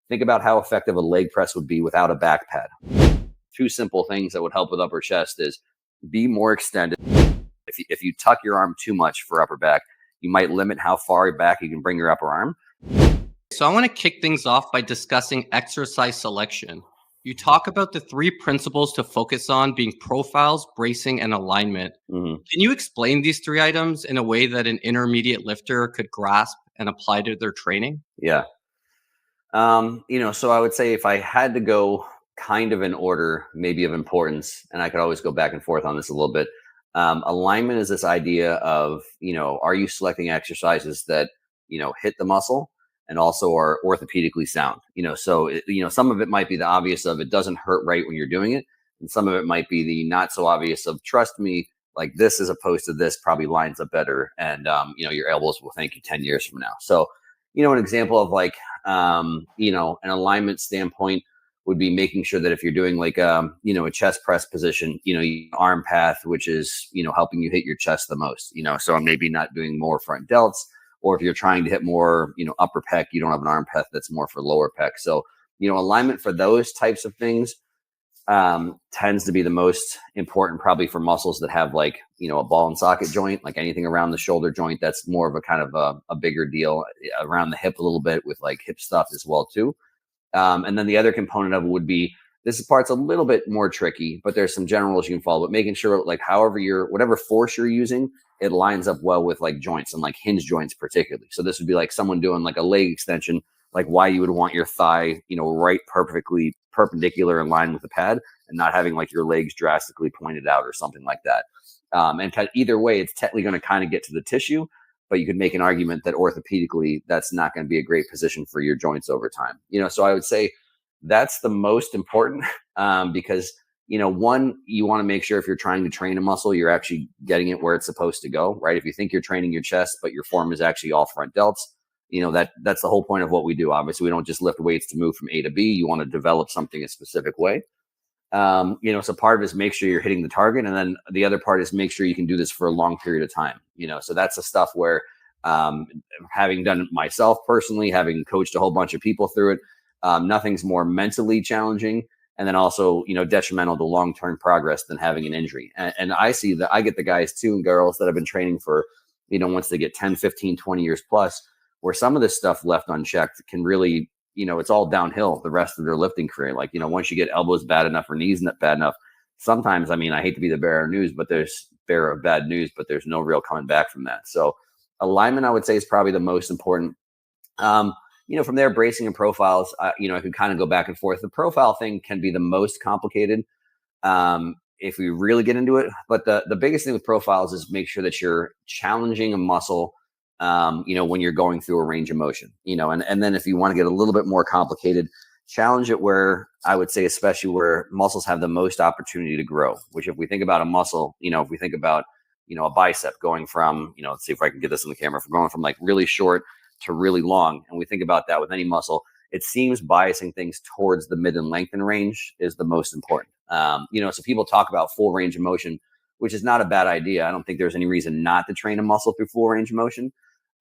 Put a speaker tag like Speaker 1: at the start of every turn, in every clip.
Speaker 1: Think about how effective a leg press would be without a back pad. Two simple things that would help with upper chest is be more extended. If you tuck your arm too much for upper back, you might limit how far back you can bring your upper arm.
Speaker 2: So I want to kick things off by discussing exercise selection. You talk about the three principles to focus on being profiles, bracing, and alignment.
Speaker 1: Mm-hmm.
Speaker 2: Can you explain these three items in a way that an intermediate lifter could grasp and apply to their training?
Speaker 1: Yeah. So I would say if I had to go kind of in order, maybe of importance, and I could always go back and forth on this a little bit. Alignment is this idea of, are you selecting exercises that, hit the muscle and also are orthopedically sound? Some of it might be the obvious of it doesn't hurt right when you're doing it. And some of it might be the not so obvious of trust me, like this as opposed to this probably lines up better. And, your elbows will thank you 10 years from now. So, an example of like, an alignment standpoint would be making sure that if you're doing like, a chest press position, arm path, which is, helping you hit your chest the most, so I'm maybe not doing more front delts, or if you're trying to hit more, upper pec, you don't have an arm path that's more for lower pec. So, alignment for those types of things tends to be the most important probably for muscles that have like, a ball and socket joint, like anything around the shoulder joint, that's more of a kind of a bigger deal, around the hip a little bit with like hip stuff as well too. And then the other component of it would be, this part's a little bit more tricky, but there's some general rules you can follow, but making sure like whatever force you're using, it lines up well with like joints and like hinge joints particularly. So this would be like someone doing like a leg extension, like why you would want your thigh, right perfectly perpendicular in line with the pad and not having like your legs drastically pointed out or something like that. And either way, it's technically going to kind of get to the tissue, but you could make an argument that orthopedically, that's not going to be a great position for your joints over time. So I would say that's the most important because, one, you want to make sure if you're trying to train a muscle, you're actually getting it where it's supposed to go, right? If you think you're training your chest, but your form is actually all front delts, that's the whole point of what we do. Obviously, we don't just lift weights to move from A to B. You want to develop something a specific way. So part of it is make sure you're hitting the target. And then the other part is make sure you can do this for a long period of time. So that's the stuff where, having done it myself personally, having coached a whole bunch of people through it, nothing's more mentally challenging and then also, detrimental to long-term progress than having an injury. And I see that I get the guys too and girls that have been training for, once they get 10, 15, 20 years plus, where some of this stuff left unchecked can really, it's all downhill the rest of their lifting career. Like, once you get elbows bad enough or knees bad enough, sometimes, I hate to be the bearer of bad news, but there's no real coming back from that. So alignment, I would say, is probably the most important. From there, bracing and profiles, I could kind of go back and forth. The profile thing can be the most complicated if we really get into it. But the biggest thing with profiles is make sure that you're challenging a muscle, when you're going through a range of motion, and then if you want to get a little bit more complicated, challenge it where I would say, especially where muscles have the most opportunity to grow, which if we think about a muscle, if we think about, a bicep going from, let's see if I can get this in the camera, from going from like really short to really long. And we think about that with any muscle, it seems biasing things towards the mid and lengthen range is the most important. So people talk about full range of motion, which is not a bad idea. I don't think there's any reason not to train a muscle through full range of motion.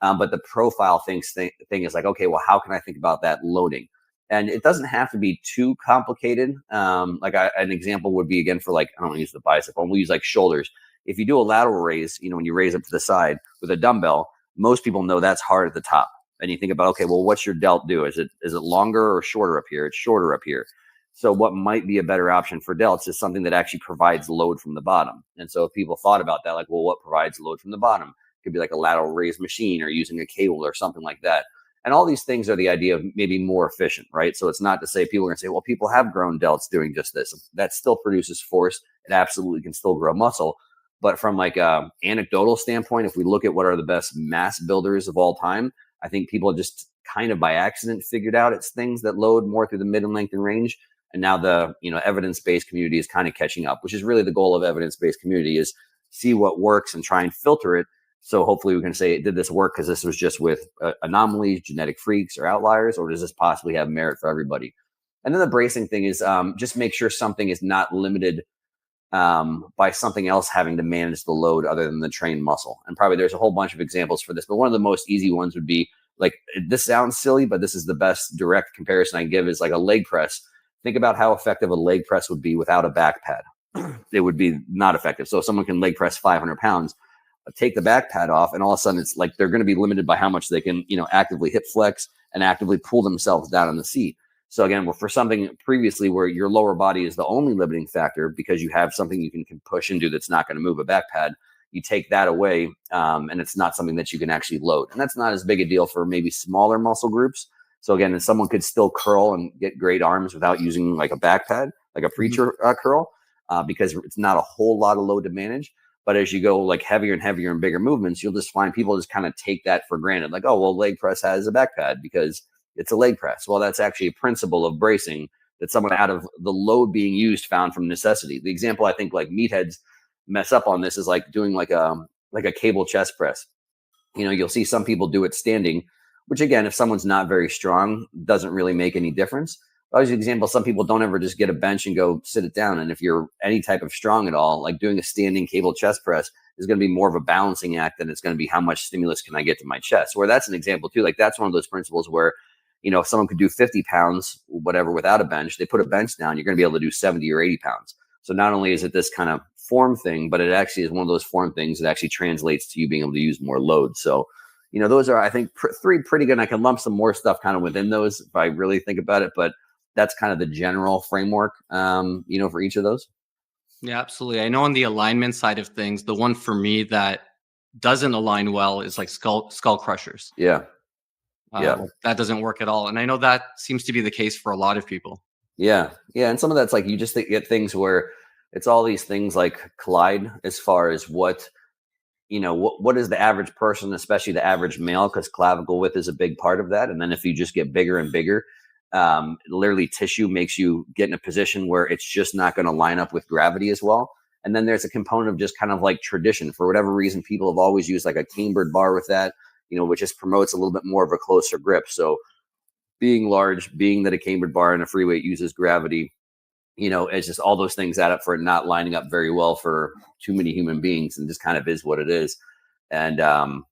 Speaker 1: But the profile thing is like, okay, well, how can I think about that loading? And it doesn't have to be too complicated. An example would be, again, for like, I don't want to use the bicep, we'll use like shoulders. If you do a lateral raise, when you raise up to the side with a dumbbell, most people know that's hard at the top. And you think about, okay, well, what's your delt do? Is it longer or shorter up here? It's shorter up here. So what might be a better option for delts is something that actually provides load from the bottom. And so if people thought about that, like, well, what provides load from the bottom? It could be like a lateral raise machine or using a cable or something like that. And all these things are the idea of maybe more efficient, right? So it's not to say people are going to say, well, people have grown delts doing just this. That still produces force. It absolutely can still grow muscle. But from like a anecdotal standpoint, if we look at what are the best mass builders of all time, I think people just kind of by accident figured out it's things that load more through the mid and lengthen range. And now the evidence-based community is kind of catching up, which is really the goal of evidence-based community, is see what works and try and filter it. So hopefully we can say, did this work because this was just with anomalies, genetic freaks, or outliers, or does this possibly have merit for everybody? And then the bracing thing is just make sure something is not limited by something else having to manage the load other than the trained muscle. And probably there's a whole bunch of examples for this, but one of the most easy ones would be Like, this sounds silly, but this is the best direct comparison I can give, is like a leg press. Think about how effective a leg press would be without a back pad. It would be not effective. So if someone can leg press 500 pounds, take the back pad off, and all of a sudden it's like they're going to be limited by how much they can, actively hip flex and actively pull themselves down in the seat. So again, for something previously where your lower body is the only limiting factor because you have something you can push into that's not going to move, a back pad, you take that away, and it's not something that you can actually load. And that's not as big a deal for maybe smaller muscle groups. So again, someone could still curl and get great arms without using like a back pad, like a preacher curl, because it's not a whole lot of load to manage. But as you go like heavier and heavier and bigger movements, you'll just find people just kind of take that for granted. Like, oh, well, leg press has a back pad because it's a leg press. Well, that's actually a principle of bracing that someone out of the load being used found from necessity. The example I think like meatheads mess up on this is like doing like a cable chest press. You'll see some people do it standing, which again, if someone's not very strong, doesn't really make any difference. But as an example, some people don't ever just get a bench and go sit it down. And if you're any type of strong at all, like doing a standing cable chest press is going to be more of a balancing act than it's going to be how much stimulus can I get to my chest. Where that's an example too. Like that's one of those principles where, if someone could do 50 pounds, whatever, without a bench, they put a bench down, you're going to be able to do 70 or 80 pounds. So not only is it this kind of form thing, but it actually is one of those form things that actually translates to you being able to use more load. So, those are, I think, three pretty good. And I can lump some more stuff kind of within those if I really think about it, but that's kind of the general framework, for each of those.
Speaker 2: Yeah, absolutely. I know on the alignment side of things, the one for me that doesn't align well is like skull crushers.
Speaker 1: Yeah. Yeah.
Speaker 2: That doesn't work at all. And I know that seems to be the case for a lot of people.
Speaker 1: Yeah. Yeah. And some of that's like, you just get things where it's all these things like collide as far as what is the average person, especially the average male, because clavicle width is a big part of that. And then if you just get bigger and bigger, literally tissue makes you get in a position where it's just not going to line up with gravity as well. And then there's a component of just kind of like tradition. For whatever reason, people have always used like a cambered bar with that, which just promotes a little bit more of a closer grip. So being large, being that a cambered bar and a free weight uses gravity, it's just all those things add up for it not lining up very well for too many human beings, and just kind of is what it is. And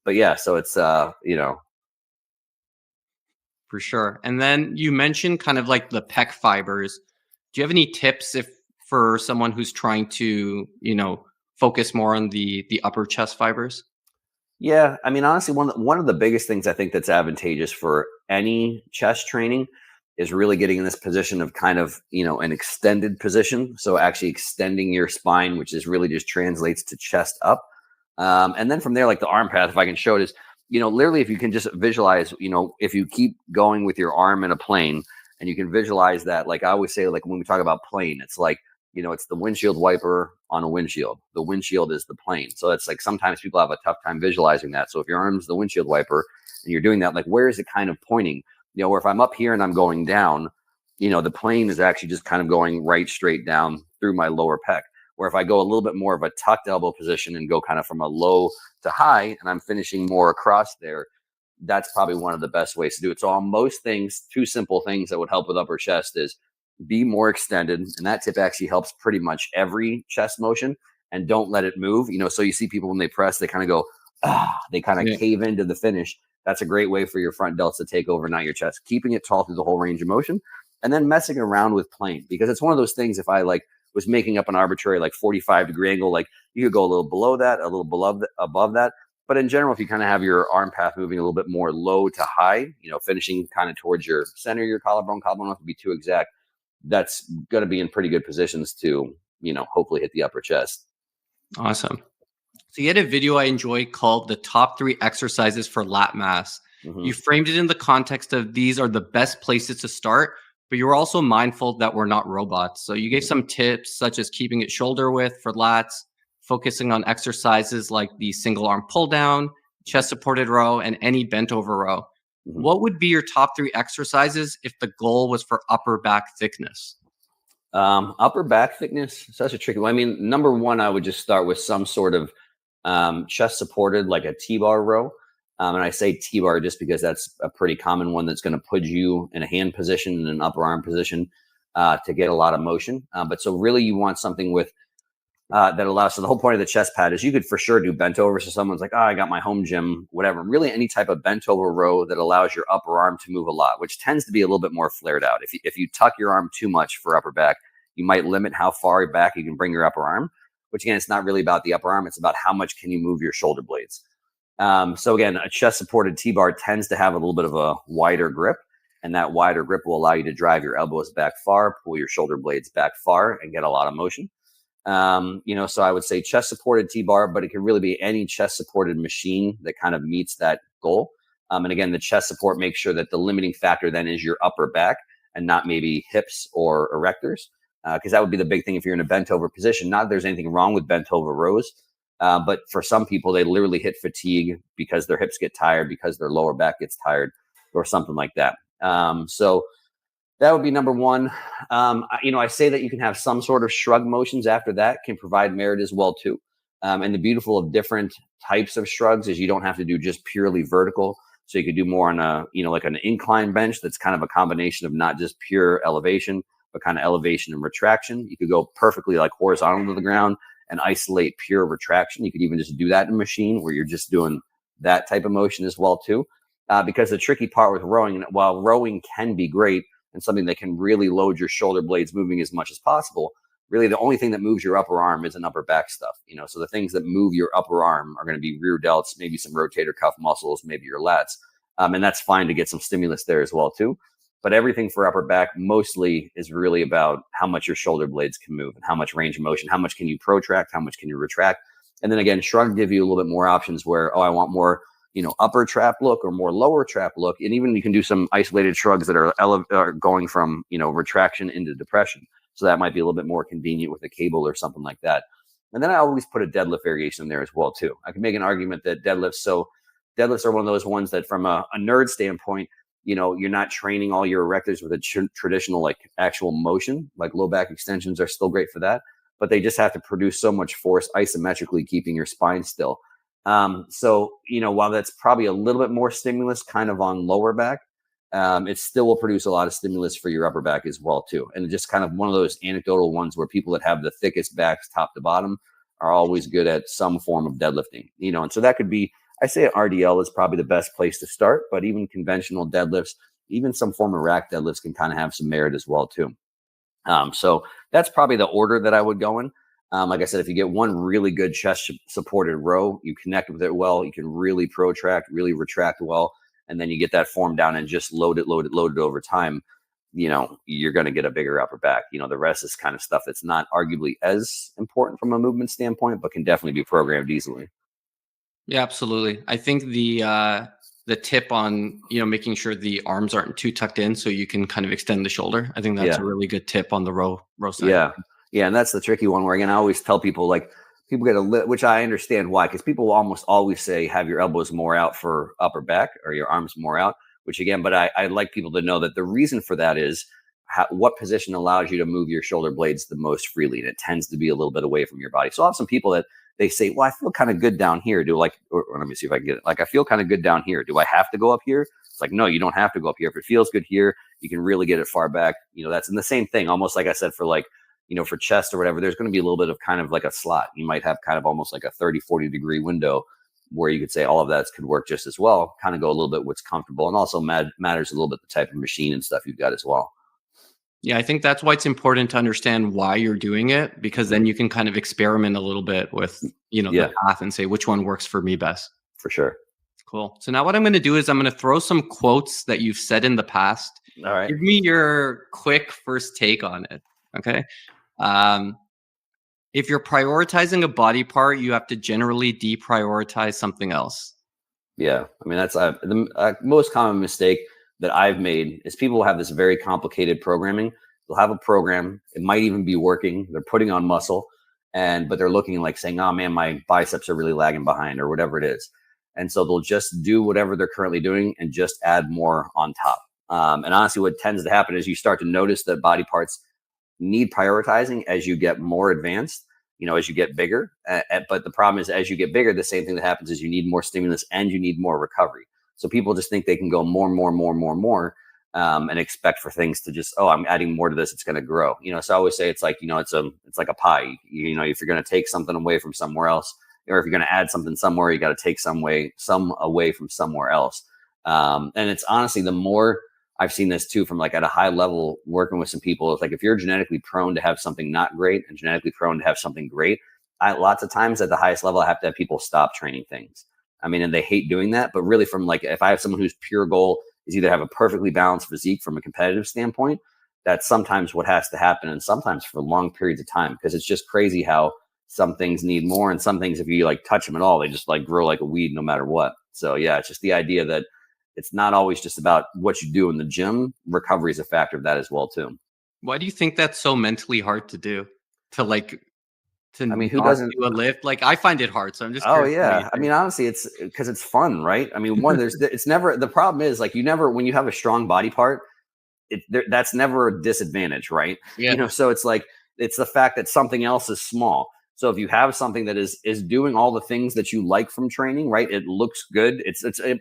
Speaker 1: but yeah, so it's
Speaker 2: For sure. And then you mentioned kind of like the pec fibers. Do you have any tips for someone who's trying to, focus more on the upper chest fibers?
Speaker 1: Yeah, I mean, honestly, one of the biggest things I think that's advantageous for any chest training is really getting in this position of kind of, an extended position. So actually extending your spine, which is really just translates to chest up. And then from there, like the arm path, if I can show it, is, literally if you can just visualize, if you keep going with your arm in a plane and you can visualize that, like I always say, like when we talk about plane, it's like, it's the windshield wiper on a windshield. The windshield is the plane. So it's like sometimes people have a tough time visualizing that. So if your arm's the windshield wiper and you're doing that, like where is it kind of pointing? Where if I'm up here and I'm going down, the plane is actually just kind of going right straight down through my lower pec. Where if I go a little bit more of a tucked elbow position and go kind of from a low to high and I'm finishing more across there, that's probably one of the best ways to do it. So on most things, two simple things that would help with upper chest is be more extended. And that tip actually helps pretty much every chest motion, and don't let it move. So you see people when they press, they kind of go, they kind of cave into the finish. That's a great way for your front delts to take over, not your chest. Keeping it tall through the whole range of motion, and then messing around with plane, because it's one of those things. If I like was making up an arbitrary like 45-degree angle, like you could go a little below that, a little above that. But in general, if you kind of have your arm path moving a little bit more low to high, finishing kind of towards your center, your collarbone don't have to be too exact. That's going to be in pretty good positions to, hopefully hit the upper chest.
Speaker 2: Awesome. So you had a video I enjoyed called The Top 3 Exercises for Lat Mass. Mm-hmm. You framed it in the context of these are the best places to start, but you were also mindful that we're not robots. So you gave some tips such as keeping it shoulder width for lats, focusing on exercises like the single arm pull down, chest supported row, and any bent over row. Mm-hmm. What would be your top 3 exercises if the goal was for upper back thickness?
Speaker 1: Upper back thickness, such a tricky one. I mean, number one, I would just start with some sort of chest supported, like a T-bar row. And I say T-bar just because that's a pretty common one that's going to put you in a hand position and an upper arm position to get a lot of motion. But so really you want something with that allows. So the whole point of the chest pad is you could for sure do bent over. So someone's like, oh, I got my home gym, whatever. Really, any type of bent over row that allows your upper arm to move a lot, which tends to be a little bit more flared out. If you tuck your arm too much for upper back, you might limit how far back you can bring your upper arm. Which again, it's not really about the upper arm; it's about how much can you move your shoulder blades. So again, a chest supported T-bar tends to have a little bit of a wider grip, and that wider grip will allow you to drive your elbows back far, pull your shoulder blades back far, and get a lot of motion. So I would say chest supported T-bar, but it can really be any chest supported machine that kind of meets that goal. And again, the chest support makes sure that the limiting factor then is your upper back and not maybe hips or erectors, because that would be the big thing if you're in a bent over position. Not that there's anything wrong with bent over rows, but for some people, they literally hit fatigue because their hips get tired, because their lower back gets tired, or something like that. So that would be number one. I say that you can have some sort of shrug motions after that can provide merit as well too. And the beautiful of different types of shrugs is you don't have to do just purely vertical. So you could do more on like an incline bench that's kind of a combination of not just pure elevation, but kind of elevation and retraction. You could go perfectly like horizontal to the ground and isolate pure retraction. You could even just do that in a machine where you're just doing that type of motion as well too. Because the tricky part with rowing, while rowing can be great, and something that can really load your shoulder blades moving as much as possible, really the only thing that moves your upper arm is an upper back stuff. So the things that move your upper arm are going to be rear delts, maybe some rotator cuff muscles, maybe your lats. And that's fine to get some stimulus there as well too. But everything for upper back mostly is really about how much your shoulder blades can move and how much range of motion, how much can you protract, how much can you retract. And then again, shrug give you a little bit more options where, I want more upper trap look or more lower trap look. And even you can do some isolated shrugs that are going from, retraction into depression. So that might be a little bit more convenient with a cable or something like that. And then I always put a deadlift variation in there as well too. I can make an argument that deadlifts are one of those ones that from a nerd standpoint, you're not training all your erectors with a traditional like actual motion, like low back extensions are still great for that, but they just have to produce so much force isometrically, keeping your spine still. While that's probably a little bit more stimulus kind of on lower back, it still will produce a lot of stimulus for your upper back as well too. And just kind of one of those anecdotal ones where people that have the thickest backs top to bottom are always good at some form of deadlifting, and so that could be, I say RDL is probably the best place to start, but even conventional deadlifts, even some form of rack deadlifts can kind of have some merit as well too. So that's probably the order that I would go in. Like I said, if you get one really good chest supported row, you connect with it well, you can really protract, really retract well, and then you get that form down and just load it over time, you're going to get a bigger upper back. The rest is kind of stuff that's not arguably as important from a movement standpoint, but can definitely be programmed easily.
Speaker 2: Yeah, absolutely. I think the tip on making sure the arms aren't too tucked in so you can kind of extend the shoulder. I think that's a really good tip on the row side.
Speaker 1: Yeah, and that's the tricky one where again I always tell people like people get which I understand why, because people will almost always say have your elbows more out for upper back or your arms more out. Which again, but I like people to know that the reason for that is what position allows you to move your shoulder blades the most freely, and it tends to be a little bit away from your body. So I have some people that they say, well, I feel kind of good down here. Or let me see if I can get it. Like, I feel kind of good down here. Do I have to go up here? It's like, no, you don't have to go up here. If it feels good here, you can really get it far back. That's in the same thing, almost like I said, for like, for chest or whatever, there's going to be a little bit of kind of like a slot. You might have kind of almost like a 30-40 degree window where you could say all of that could work just as well, kind of go a little bit what's comfortable, and also matters a little bit the type of machine and stuff you've got as well.
Speaker 2: Yeah, I think that's why it's important to understand why you're doing it, because then you can kind of experiment a little bit with, the path and say which one works for me best.
Speaker 1: For sure.
Speaker 2: Cool. So now what I'm going to do is I'm going to throw some quotes that you've said in the past.
Speaker 1: All right.
Speaker 2: Give me your quick first take on it. Okay. If you're prioritizing a body part, you have to generally deprioritize something else.
Speaker 1: Yeah. I mean, that's the most common mistake that I've made is people will have this very complicated programming. They'll have a program. It might even be working. They're putting on muscle, but they're looking like saying, oh man, my biceps are really lagging behind or whatever it is. And so they'll just do whatever they're currently doing and just add more on top. And honestly, what tends to happen is you start to notice that body parts need prioritizing as you get more advanced, as you get bigger. But the problem is as you get bigger, the same thing that happens is you need more stimulus and you need more recovery. So people just think they can go more. and expect for things to just, oh, I'm adding more to this, it's going to grow. So I always say it's like, it's like a pie. If you're going to take something away from somewhere else, or if you're going to add something somewhere, you got to take some away from somewhere else. And it's honestly, the more I've seen this too, from like at a high level working with some people, it's like if you're genetically prone to have something not great and genetically prone to have something great, lots of times at the highest level, I have to have people stop training things. I mean, and they hate doing that, but really from like, if I have someone whose pure goal is either have a perfectly balanced physique from a competitive standpoint, that's sometimes what has to happen. And sometimes for long periods of time, because it's just crazy how some things need more. And some things, if you like touch them at all, they just like grow like a weed no matter what. So yeah, it's just the idea that it's not always just about what you do in the gym. Recovery is a factor of that as well too.
Speaker 2: Why do you think that's so mentally hard to do? To like to
Speaker 1: I mean, who
Speaker 2: not
Speaker 1: doesn't?
Speaker 2: do a lift? Like I find it hard, so I'm just
Speaker 1: Oh
Speaker 2: curious what you
Speaker 1: yeah. I
Speaker 2: think.
Speaker 1: mean, honestly, it's because it's fun, right? I mean, one, it's never, the problem is like, you never, when you have a strong body part, that's never a disadvantage, right?
Speaker 2: Yeah.
Speaker 1: So it's like, it's the fact that something else is small. So if you have something that is doing all the things that you like from training, right? It looks good.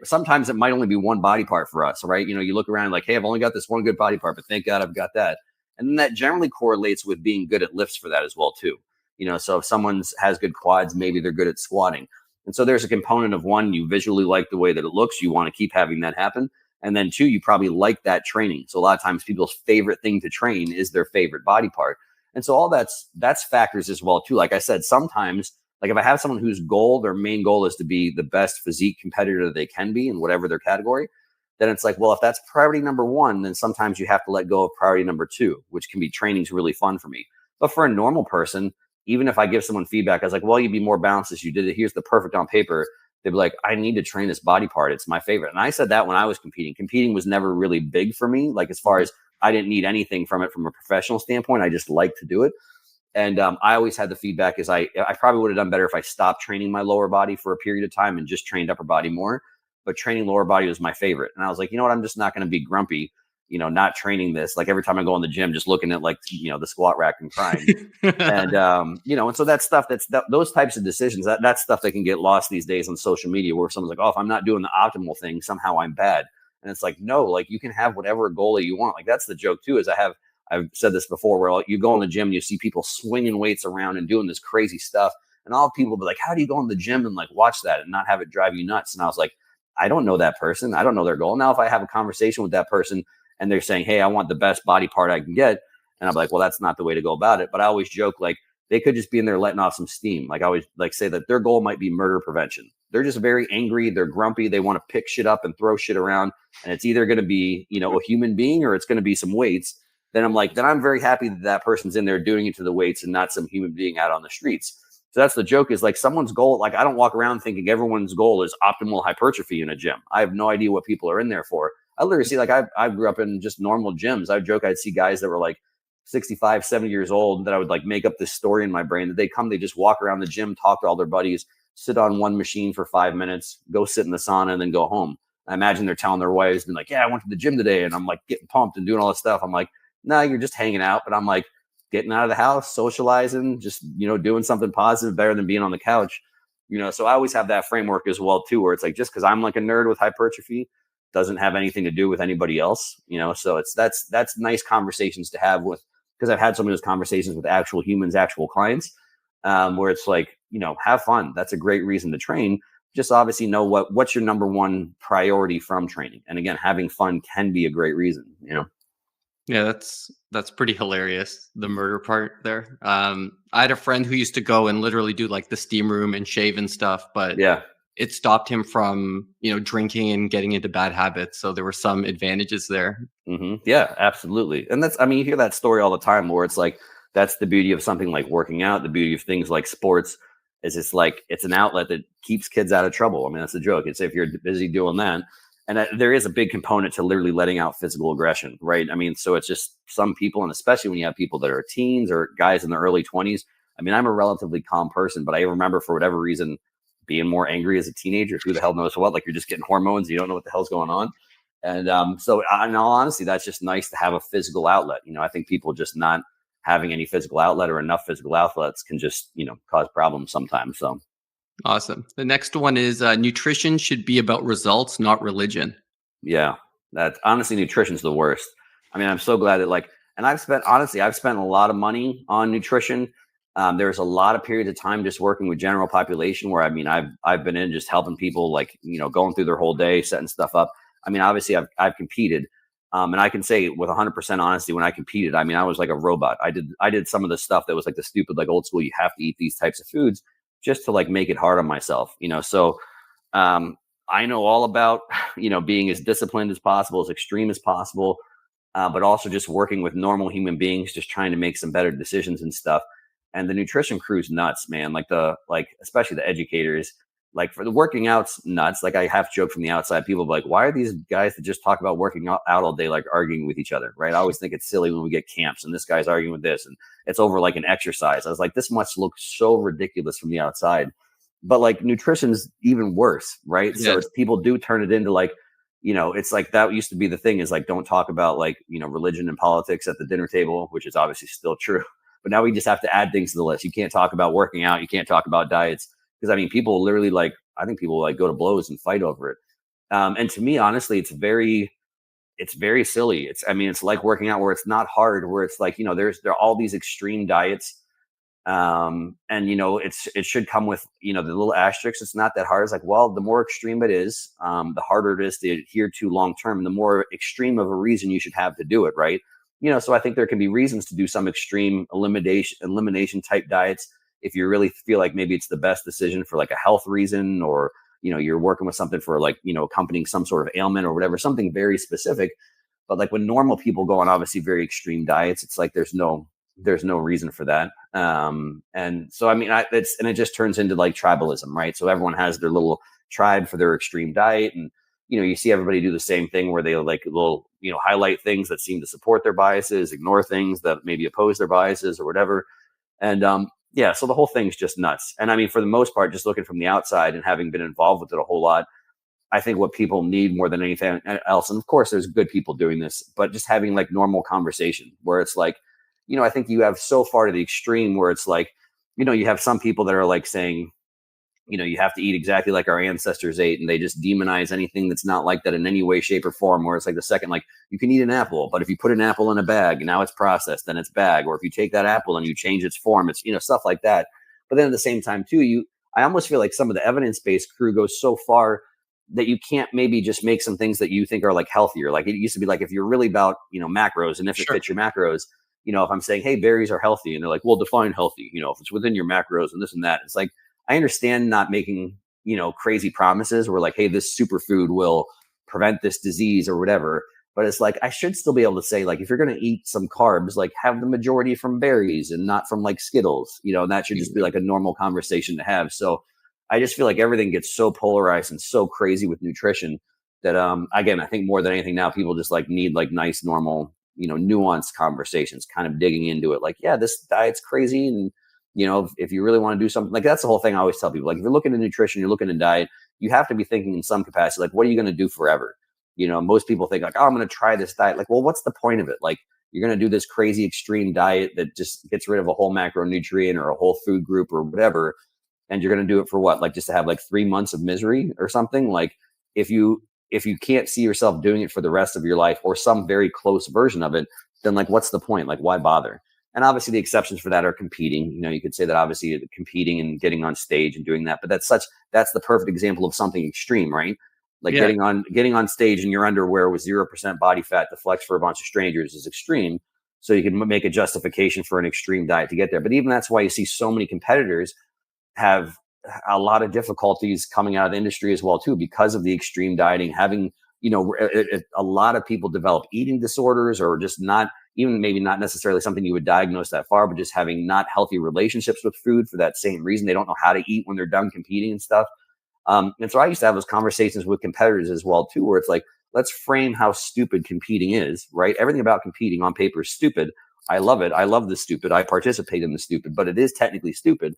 Speaker 1: Sometimes it might only be one body part for us, right? You look around like, hey, I've only got this one good body part, but thank God I've got that. And then that generally correlates with being good at lifts for that as well too. So if someone's has good quads, maybe they're good at squatting. And so there's a component of one, you visually like the way that it looks, you want to keep having that happen. And then two, you probably like that training. So a lot of times people's favorite thing to train is their favorite body part. And so all that's factors as well too. Like I said, sometimes like if I have someone whose their main goal is to be the best physique competitor that they can be in whatever their category, then it's like, well, if that's priority number one, then sometimes you have to let go of priority number two, which can be training's really fun for me. But for a normal person, even if I give someone feedback, I was like, well, you'd be more balanced if you did it. Here's the perfect on paper. They'd be like, I need to train this body part. It's my favorite. And I said that when I was competing. Competing was never really big for me. Like as far
Speaker 2: Mhm.
Speaker 1: as I didn't need anything from it from a professional standpoint. I just like to do it. And I always had the feedback is I probably would have done better if I stopped training my lower body for a period of time and just trained upper body more. But training lower body was my favorite. And I was like, you know what? I'm just not going to be grumpy, not training this. Like every time I go in the gym, just looking at like, the squat rack and crying. And and so that stuff those types of decisions, that's stuff that can get lost these days on social media where someone's like, oh, if I'm not doing the optimal thing, somehow I'm bad. And it's like, no, like you can have whatever goal you want. Like that's the joke too, is I've said this before where you go in the gym and you see people swinging weights around and doing this crazy stuff. And all people will be like, how do you go in the gym and like watch that and not have it drive you nuts? And I was like, I don't know that person. I don't know their goal. Now, if I have a conversation with that person and they're saying, hey, I want the best body part I can get, and I'm like, well, that's not the way to go about it. But I always joke like they could just be in there letting off some steam. Like I always like say that their goal might be murder prevention. They're just very angry. They're grumpy. They want to pick shit up and throw shit around. And it's either going to be, a human being or it's going to be some weights. Then I'm like, then I'm very happy that that person's in there doing it to the weights and not some human being out on the streets. So that's the joke is like someone's goal. Like I don't walk around thinking everyone's goal is optimal hypertrophy in a gym. I have no idea what people are in there for. I literally see like I grew up in just normal gyms. I would joke I'd see guys that were like 65, 70 years old that I would like make up this story in my brain that they just walk around the gym, talk to all their buddies, sit on one machine for 5 minutes, go sit in the sauna and then go home. I imagine they're telling their wives, been like, yeah, I went to the gym today and I'm like getting pumped and doing all this stuff. I'm like, no, you're just hanging out. But I'm like getting out of the house, socializing, just, doing something positive better than being on the couch. So I always have that framework as well, too, where it's like, just because I'm like a nerd with hypertrophy doesn't have anything to do with anybody else, so that's nice conversations to have with, because I've had some of those conversations with actual humans, actual clients, where it's like, have fun. That's a great reason to train. Just obviously know what's your number one priority from training. And again, having fun can be a great reason.
Speaker 2: Yeah, that's pretty hilarious, the murder part there. I had a friend who used to go and literally do like the steam room and shave and stuff, but
Speaker 1: Yeah.
Speaker 2: it stopped him from, drinking and getting into bad habits. So there were some advantages there.
Speaker 1: Yeah, absolutely. And you hear that story all the time where it's like, that's the beauty of something like working out. The beauty of things like sports is it's like, it's an outlet that keeps kids out of trouble. I mean, that's the joke. It's if you're busy doing that. And there is a big component to literally letting out physical aggression, right? I mean, so it's just some people, and especially when you have people that are teens or guys in their early 20s. I mean, I'm a relatively calm person, but I remember for whatever reason being more angry as a teenager. Who the hell knows what? Like you're just getting hormones. You don't know what the hell's going on. And so, in all honesty, that's just nice to have a physical outlet. I think people just not having any physical outlet or enough physical outlets can just, cause problems sometimes. So,
Speaker 2: Awesome. The next one is nutrition should be about results, not religion.
Speaker 1: yeah. That's honestly, nutrition's the worst. I mean, I'm so glad that like, and I've spent a lot of money on nutrition. There's a lot of periods of time just working with general population where I mean, I've been in just helping people like, going through their whole day, setting stuff up. I mean, obviously I've competed. And I can say with 100% honesty, when I competed, I mean, I was like a robot. I did some of the stuff that was like the stupid, like old school, you have to eat these types of foods just to like make it hard on myself. So, um, I know all about, being as disciplined as possible, as extreme as possible, but also just working with normal human beings, just trying to make some better decisions and stuff. And the nutrition crew's nuts, man. Like especially the educators, like for the working out's nuts. Like I half joke from the outside, people be like, why are these guys that just talk about working out all day, like arguing with each other, right? I always think it's silly when we get camps and this guy's arguing with this and it's over like an exercise. I was like, this must look so ridiculous from the outside, but like nutrition's even worse, right? So
Speaker 2: Yes.
Speaker 1: it's people do turn it into like, it's like that used to be the thing is like don't talk about like, religion and politics at the dinner table, which is obviously still true. But now we just have to add things to the list. You can't talk about working out, you can't talk about diets because I mean people literally like I think people like go to blows and fight over it. And to me, honestly, it's very silly. I mean, it's like working out where it's not hard, where it's like, there are all these extreme diets, and it should come with the little asterisks. It's not that hard. It's like, well, the more extreme it is, the harder it is to adhere to long term, the more extreme of a reason you should have to do it, right? So I think there can be reasons to do some extreme elimination type diets if you really feel like maybe it's the best decision for like a health reason, or you're working with something for like accompanying some sort of ailment or whatever, something very specific. But like when normal people go on obviously very extreme diets, it's like there's no reason for that. And so I mean, it just turns into like tribalism, right? So everyone has their little tribe for their extreme diet, and you see everybody do the same thing where they like will highlight things that seem to support their biases, ignore things that maybe oppose their biases or whatever. And yeah, so the whole thing's just nuts. And I mean, for the most part, just looking from the outside and having been involved with it a whole lot, I think what people need more than anything else, and of course, there's good people doing this, but just having like normal conversation where it's like, I think you have so far to the extreme where it's like, you have some people that are like saying, you have to eat exactly like our ancestors ate, and they just demonize anything that's not like that in any way, shape, or form. Where it's like the second, like you can eat an apple, but if you put an apple in a bag and now it's processed, then it's bag. Or if you take that apple and you change its form, it's stuff like that. But then at the same time, too, I almost feel like some of the evidence-based crew goes so far that you can't maybe just make some things that you think are like healthier. Like it used to be like if you're really about macros and if it
Speaker 2: Sure.
Speaker 1: fits your macros, if I'm saying, hey, berries are healthy, and they're like, well, define healthy, if it's within your macros and this and that. It's like, I understand not making, crazy promises where like, hey, this superfood will prevent this disease or whatever. But it's like, I should still be able to say, like, if you're going to eat some carbs, like have the majority from berries and not from like Skittles, and that should just be like a normal conversation to have. So I just feel like everything gets so polarized and so crazy with nutrition that, again, I think more than anything now, people just like need like nice, normal, nuanced conversations, kind of digging into it. Like, yeah, this diet's crazy. And, if you really want to do something like that's the whole thing I always tell people, like, if you're looking at nutrition, you're looking at diet, you have to be thinking in some capacity, like, what are you going to do forever? Most people think like, oh, I'm going to try this diet. Like, well, what's the point of it? Like, you're going to do this crazy extreme diet that just gets rid of a whole macronutrient or a whole food group or whatever, and you're going to do it for what, like just to have like 3 months of misery or something. Like if you can't see yourself doing it for the rest of your life or some very close version of it, then like what's the point? Like why bother? And obviously the exceptions for that are competing. You could say that obviously competing and getting on stage and doing that, but that's the perfect example of something extreme, right? Like
Speaker 2: Yeah.
Speaker 1: getting on stage in your underwear with 0% body fat to flex for a bunch of strangers is extreme. So you can make a justification for an extreme diet to get there. But even that's why you see so many competitors have a lot of difficulties coming out of the industry as well too, because of the extreme dieting, having a lot of people develop eating disorders, or just not even, maybe not necessarily something you would diagnose that far, but just having not healthy relationships with food for that same reason. They don't know how to eat when they're done competing and stuff. And so I used to have those conversations with competitors as well too, where it's like, let's frame how stupid competing is, right? Everything about competing on paper is stupid. I love it. I love the stupid. I participate in the stupid, but it is technically stupid.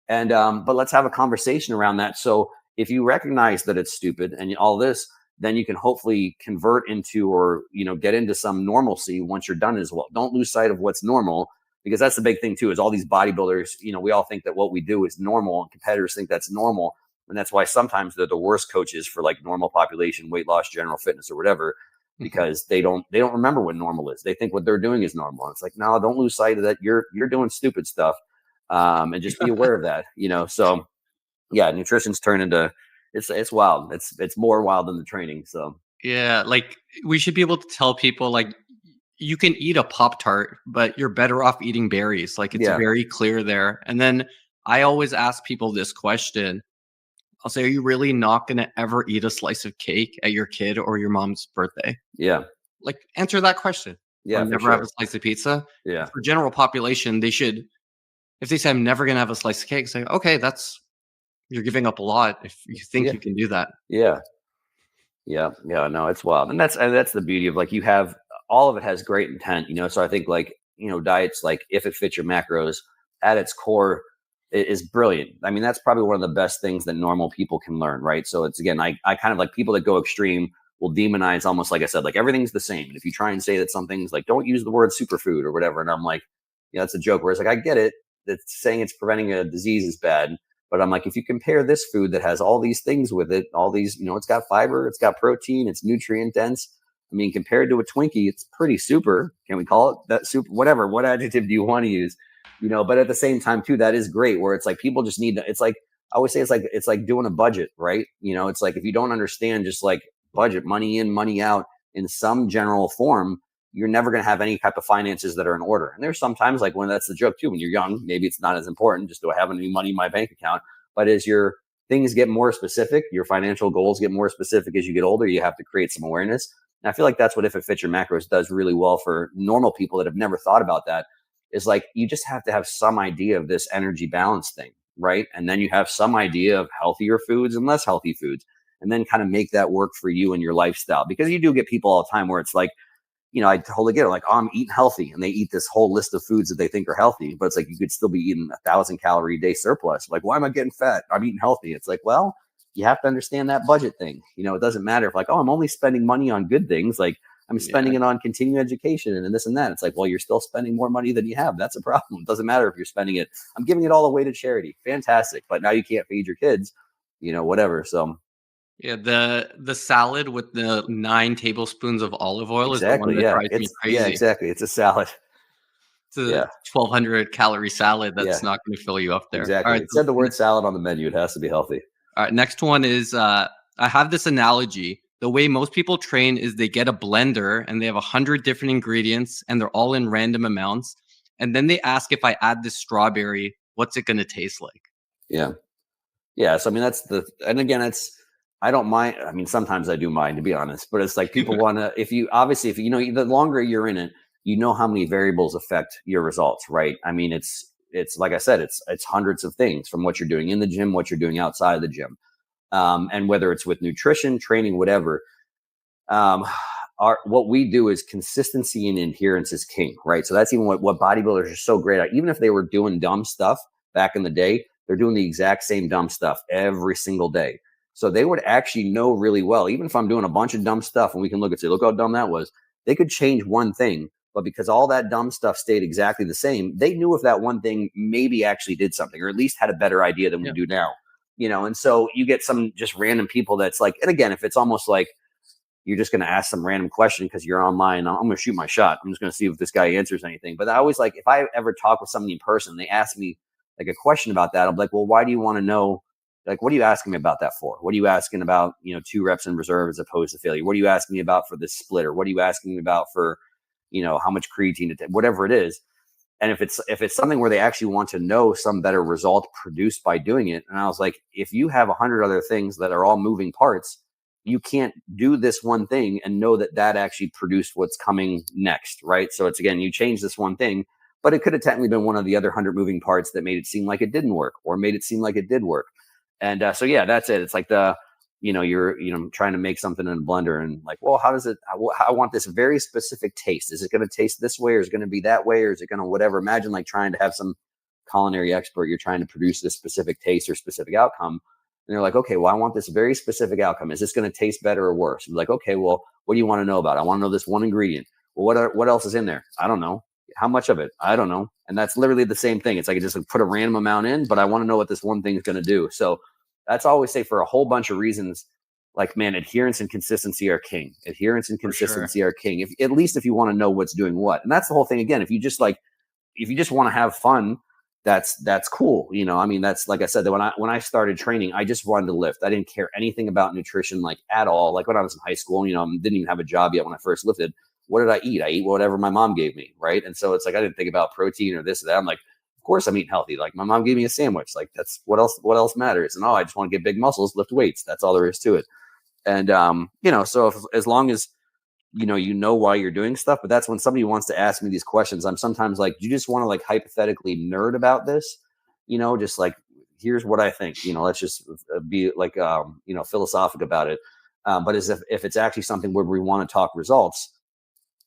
Speaker 1: And but let's have a conversation around that. So if you recognize that it's stupid and all this, then you can hopefully convert into, or get into some normalcy once you're done as well. Don't lose sight of what's normal, because that's the big thing too, is all these bodybuilders, we all think that what we do is normal, and competitors think that's normal. And that's why sometimes they're the worst coaches for like normal population, weight loss, general fitness, or whatever,
Speaker 2: Mhm.
Speaker 1: because they don't remember what normal is. They think what they're doing is normal. And it's like, no, don't lose sight of that. You're doing stupid stuff. And just be aware of that, So yeah, nutrition's turned into it's wild. It's more wild than the training. So
Speaker 2: Yeah, like, we should be able to tell people, like, you can eat a Pop Tart, but you're better off eating berries. Like, it's
Speaker 1: yeah,
Speaker 2: very clear there. And then I always ask people this question. I'll say, "Are you really not gonna ever eat a slice of cake at your kid or your mom's birthday?"
Speaker 1: yeah,
Speaker 2: Like, answer that question. Or
Speaker 1: yeah, for
Speaker 2: never have a
Speaker 1: sure.
Speaker 2: slice of pizza.
Speaker 1: Yeah,
Speaker 2: For general population, they should, if they say, "I'm never gonna have a slice of cake," say, "Okay, that's, you're giving up a lot if you think
Speaker 1: yeah,
Speaker 2: you can do that."
Speaker 1: yeah. Yeah, yeah, no, it's wild, and that's the beauty of, like, you have all of it has great intent. So I think, like, diets, like, if it fits your macros at its core is brilliant. I mean, that's probably one of the best things that normal people can learn, right? So it's, again, I kind of like people that go extreme will demonize, almost like I said, like everything's the same. And if you try and say that something's like, don't use the word superfood or whatever, and I'm like, that's a joke. Whereas, like, I get it that saying it's preventing a disease is bad, but I'm like, if you compare this food that has all these things with it, all these, it's got fiber, it's got protein, it's nutrient dense. I mean, compared to a Twinkie, it's pretty super. Can we call it that super? Whatever. What adjective do you want to use? But at the same time, too, that is great. Where it's like people just need to. It's like I always say, it's like doing a budget, right? It's like if you don't understand just like budget, money in, money out in some general form, you're never going to have any type of finances that are in order. And there's sometimes, like, when that's the joke too, when you're young, maybe it's not as important. Just do I have any money in my bank account? But as your things get more specific, your financial goals get more specific as you get older, you have to create some awareness. And I feel like that's what If It Fits Your Macros does really well for normal people that have never thought about that. Is like you just have to have some idea of this energy balance thing, right? And then you have some idea of healthier foods and less healthy foods, and then kind of make that work for you and your lifestyle. Because you do get people all the time where it's like, I totally get it. Like, oh, I'm eating healthy, and they eat this whole list of foods that they think are healthy, but it's like you could still be eating 1,000 calorie a day surplus. Like, why am I getting fat? I'm eating healthy. It's like, well, you have to understand that budget thing. It doesn't matter if, like, oh, I'm only spending money on good things. Like, I'm spending
Speaker 2: Yeah.
Speaker 1: it on continuing education and this and that. It's like, well, you're still spending more money than you have. That's a problem. It doesn't matter if you're spending it. I'm giving it all away to charity. Fantastic. But now you can't feed your kids, whatever. So
Speaker 2: Yeah, the salad with the 9 tablespoons of olive oil is the one
Speaker 1: exactly.
Speaker 2: that
Speaker 1: Yeah.
Speaker 2: drives me
Speaker 1: Yeah,
Speaker 2: crazy.
Speaker 1: exactly. It's a salad.
Speaker 2: It's a
Speaker 1: Yeah.
Speaker 2: 1,200 calorie salad that's
Speaker 1: Yeah.
Speaker 2: not gonna fill you up there.
Speaker 1: Exactly.
Speaker 2: Alright,
Speaker 1: It said the word salad on the menu. It has to be healthy.
Speaker 2: next one is, I have this analogy. The way most people train is they get a blender and they have 100 different ingredients and they're all in random amounts, and then they ask, "If I add this strawberry, what's it gonna taste like?"
Speaker 1: Yeah. Yeah. So I mean, and again, I don't mind. I mean, sometimes I do mind, to be honest, but it's like people want to, if the longer you're in it, how many variables affect your results, right? I mean, it's like I said, it's hundreds of things from what you're doing in the gym, what you're doing outside of the gym. And whether it's with nutrition, training, whatever, um, what we do is consistency and adherence is king, right? So that's even what bodybuilders are so great at. Even if they were doing dumb stuff back in the day, they're doing the exact same dumb stuff every single day. So they would actually know really well, even if I'm doing a bunch of dumb stuff and we can look and say, look how dumb that was, they could change one thing. But because all that dumb stuff stayed exactly the same, they knew if that one thing maybe actually did something, or at least had a better idea than we
Speaker 2: Yeah.
Speaker 1: do now. And so you get some just random people that's like, and again, if it's almost like, you're just going to ask some random question because you're online. I'm going to shoot my shot. I'm just going to see if this guy answers anything. But I always like, if I ever talk with somebody in person, they ask me like a question about that. I'm like, well, why do you want to know? Like, what are you asking me about that for? What are you asking about, 2 reps in reserve as opposed to failure? What are you asking me about for this splitter? What are you asking me about for, how much creatine to take, whatever it is? And if it's something where they actually want to know some better result produced by doing it, and I was like, if you have 100 other things that are all moving parts, you can't do this one thing and know that actually produced what's coming next, right? So it's, again, you change this one thing, but it could have technically been one of the other 100 moving parts that made it seem like it didn't work, or made it seem like it did work. And so yeah, that's it. It's like you're trying to make something in a blender, and like, well, how does it? I want this very specific taste. Is it going to taste this way, or is it going to be that way, or is it going to whatever? Imagine like trying to have some culinary expert. You're trying to produce this specific taste or specific outcome. And they're like, okay, well, I want this very specific outcome. Is this going to taste better or worse? I'm like, okay, well, what do you want to know about? I want to know this one ingredient. Well, what else is in there? I don't know. How much of it? I don't know. And that's literally the same thing. It's like I just put a random amount in, but I want to know what this one thing is going to do. So that's all I always say, for a whole bunch of reasons. like, man, adherence and consistency are king. Adherence and
Speaker 2: For sure.
Speaker 1: consistency are king. If at least if you want to know what's doing what. And that's the whole thing. Again, if you just want to have fun, that's cool. I mean, that's like I said, that when I started training, I just wanted to lift. I didn't care anything about nutrition like at all. Like when I was in high school, didn't even have a job yet when I first lifted. What did I eat? I eat whatever my mom gave me, right? And so it's like I didn't think about protein or this or that. I'm like, of course I'm eating healthy. Like my mom gave me a sandwich. Like that's what else matters. And I just want to get big muscles, lift weights. That's all there is to it. And so as long as why you're doing stuff, but that's when somebody wants to ask me these questions. I'm sometimes like, do you just want to like hypothetically nerd about this? Just like, here's what I think, let's just be like, philosophic about it. But as if it's actually something where we want to talk results,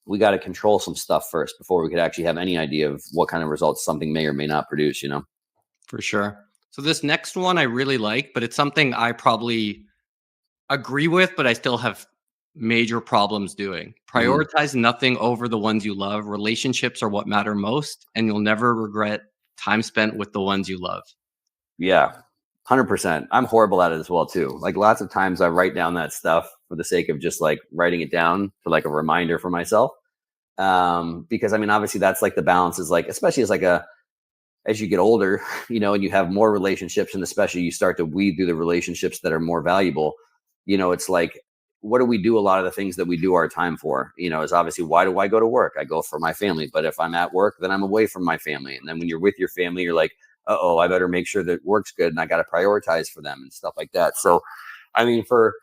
Speaker 1: we got to control some stuff first before we could actually have any idea of what kind of results something may or may not produce.
Speaker 2: For sure. So this next one I really like, but it's something I probably agree with, but I still have major problems doing.
Speaker 1: Hmm.
Speaker 2: Prioritize nothing over the ones you love. Relationships are what matter most, and you'll never regret time spent with the ones you love.
Speaker 1: Yeah, 100%. I'm horrible at it as well too. Like lots of times I write down that stuff for the sake of just like writing it down for like a reminder for myself. Because I mean, obviously that's like the balance is like, especially as you get older, and you have more relationships, and especially you start to weed through the relationships that are more valuable, it's like, what do we do? A lot of the things that we do our time for, is obviously, why do I go to work? I go for my family. But if I'm at work, then I'm away from my family. And then when you're with your family, you're like, oh, I better make sure that work's good and I got to prioritize for them and stuff like that. So, I mean, for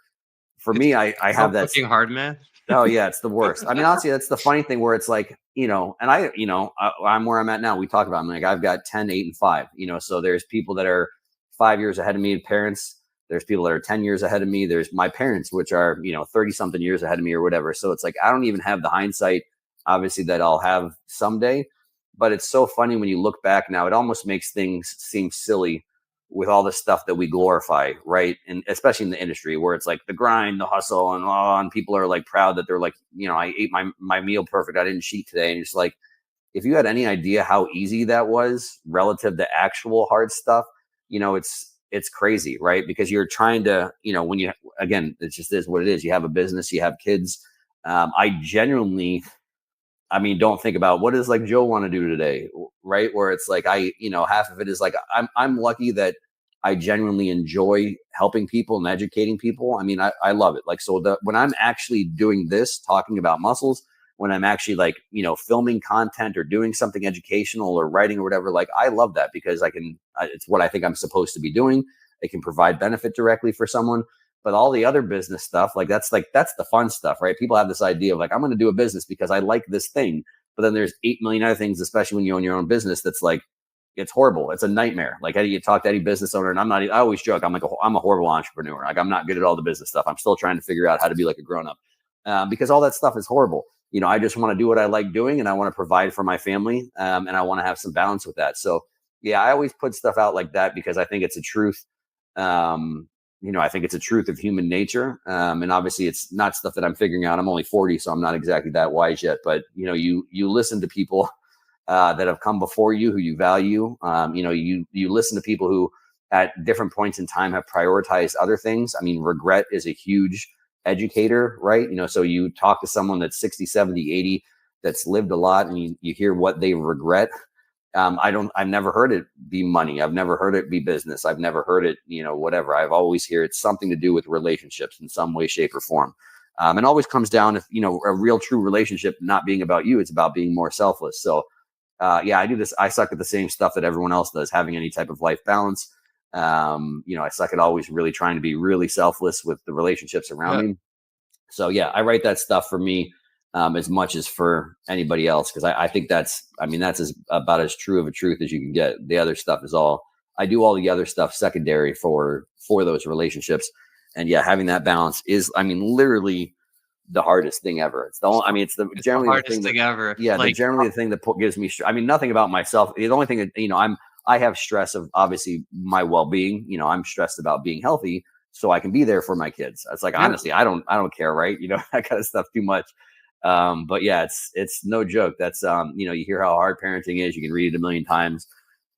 Speaker 2: It's
Speaker 1: me, I
Speaker 2: so
Speaker 1: have that.
Speaker 2: fucking hard, man.
Speaker 1: Oh yeah, it's the worst. I mean, honestly, that's the funny thing where it's like, and I'm where I'm at now. We talk about, I'm like, I've got 10, 8, and 5, so there's people that are 5 years ahead of me, parents. There's people that are 10 years ahead of me. There's my parents, which are, 30 something years ahead of me or whatever. So it's like, I don't even have the hindsight, obviously, that I'll have someday. But it's so funny when you look back now, it almost makes things seem silly with all the stuff that we glorify, right? And especially in the industry where it's like the grind, the hustle, and people are like proud that they're like, I ate my meal perfect. I didn't cheat today. And it's like, if you had any idea how easy that was relative to actual hard stuff, it's crazy, right? Because you're trying to, when you, again, it just is what it is. You have a business, you have kids. I genuinely, I mean, don't think about what does like Joe want to do today, right? Where it's like half of it is like I'm lucky that I genuinely enjoy helping people and educating people. I mean, I love it. Like when I'm actually doing this, talking about muscles, when I'm actually like filming content or doing something educational or writing or whatever, like I love that because it's what I think I'm supposed to be doing. It can provide benefit directly for someone. But all the other business stuff, that's the fun stuff, right? People have this idea of like, I'm going to do a business because I like this thing. But then there's 8 million other things, especially when you own your own business, that's like, it's horrible. It's a nightmare. Like you talk to any business owner, and I always joke, I'm like, I'm a horrible entrepreneur. Like I'm not good at all the business stuff. I'm still trying to figure out how to be like a grown up because all that stuff is horrible. I just want to do what I like doing and I want to provide for my family and I want to have some balance with that. So yeah, I always put stuff out like that because I think it's a truth. Um, I think it's a truth of human nature. And obviously it's not stuff that I'm figuring out. I'm only 40, so I'm not exactly that wise yet, but you listen to people that have come before you who you value. You listen to people who at different points in time have prioritized other things. I mean, regret is a huge educator, right? So you talk to someone that's 60, 70, 80, that's lived a lot and you hear what they regret. I've never heard it be money. I've never heard it be business. I've never heard it, whatever. I've always heard it's something to do with relationships in some way, shape, or form. And always comes down to, a real true relationship not being about you. It's about being more selfless. So, yeah, I do this. I suck at the same stuff that everyone else does, having any type of life balance. I suck at always really trying to be really selfless with the relationships around
Speaker 2: Yeah.
Speaker 1: me. So yeah, I write that stuff for me as much as for anybody else because I think that's about as true of a truth as you can get. The other stuff is I do all the other stuff secondary for those relationships, and yeah, having that balance is literally the hardest thing ever. It's the only, it's the
Speaker 2: It's the
Speaker 1: generally the thing
Speaker 2: hardest
Speaker 1: that
Speaker 2: thing ever.
Speaker 1: yeah, the
Speaker 2: Like,
Speaker 1: generally the thing that gives me. Nothing about myself. The only thing that I have stress of obviously my well being. I'm stressed about being healthy so I can be there for my kids. It's like
Speaker 2: yeah,
Speaker 1: honestly, I don't care, right? That kind of stuff too much. But yeah, it's no joke. That's you hear how hard parenting is. You can read it a million times,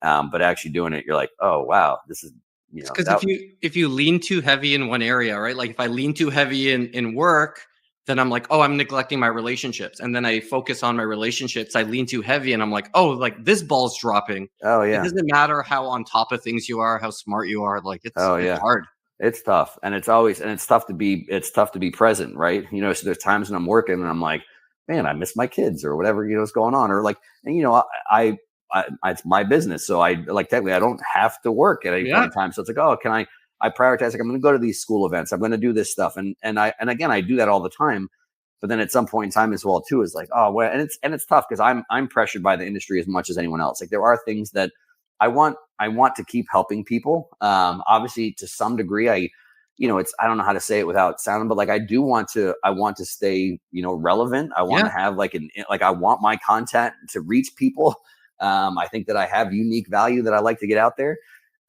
Speaker 1: but actually doing it, you're like, oh wow, this is
Speaker 2: Because
Speaker 1: that.
Speaker 2: if you lean too heavy in one area, right? Like if I lean too heavy in work, then I'm like, oh, I'm neglecting my relationships. And then I focus on my relationships. I lean too heavy and I'm like, oh, like this ball's dropping.
Speaker 1: Oh
Speaker 2: It
Speaker 1: yeah.
Speaker 2: doesn't matter how on top of things you are, how smart you are. Like
Speaker 1: Oh
Speaker 2: it's
Speaker 1: yeah.
Speaker 2: hard.
Speaker 1: It's tough, and it's tough to be present, right? So there's times when I'm working and I'm like, man, I miss my kids or whatever, is going on, or like, and it's my business, so I like technically I don't have to work at any point
Speaker 2: Yeah.
Speaker 1: in time. So it's like, oh, can I prioritize? Like I'm going to go to these school events. I'm going to do this stuff, and again, I do that all the time. But then at some point in time as well too is like, oh well, and it's tough because I'm pressured by the industry as much as anyone else. Like there are things that I want to keep helping people. Obviously, to some degree, I don't know how to say it without sounding, but like I want to stay, relevant. I want
Speaker 2: Yeah.
Speaker 1: to have like I want my content to reach people. I think that I have unique value that I like to get out there.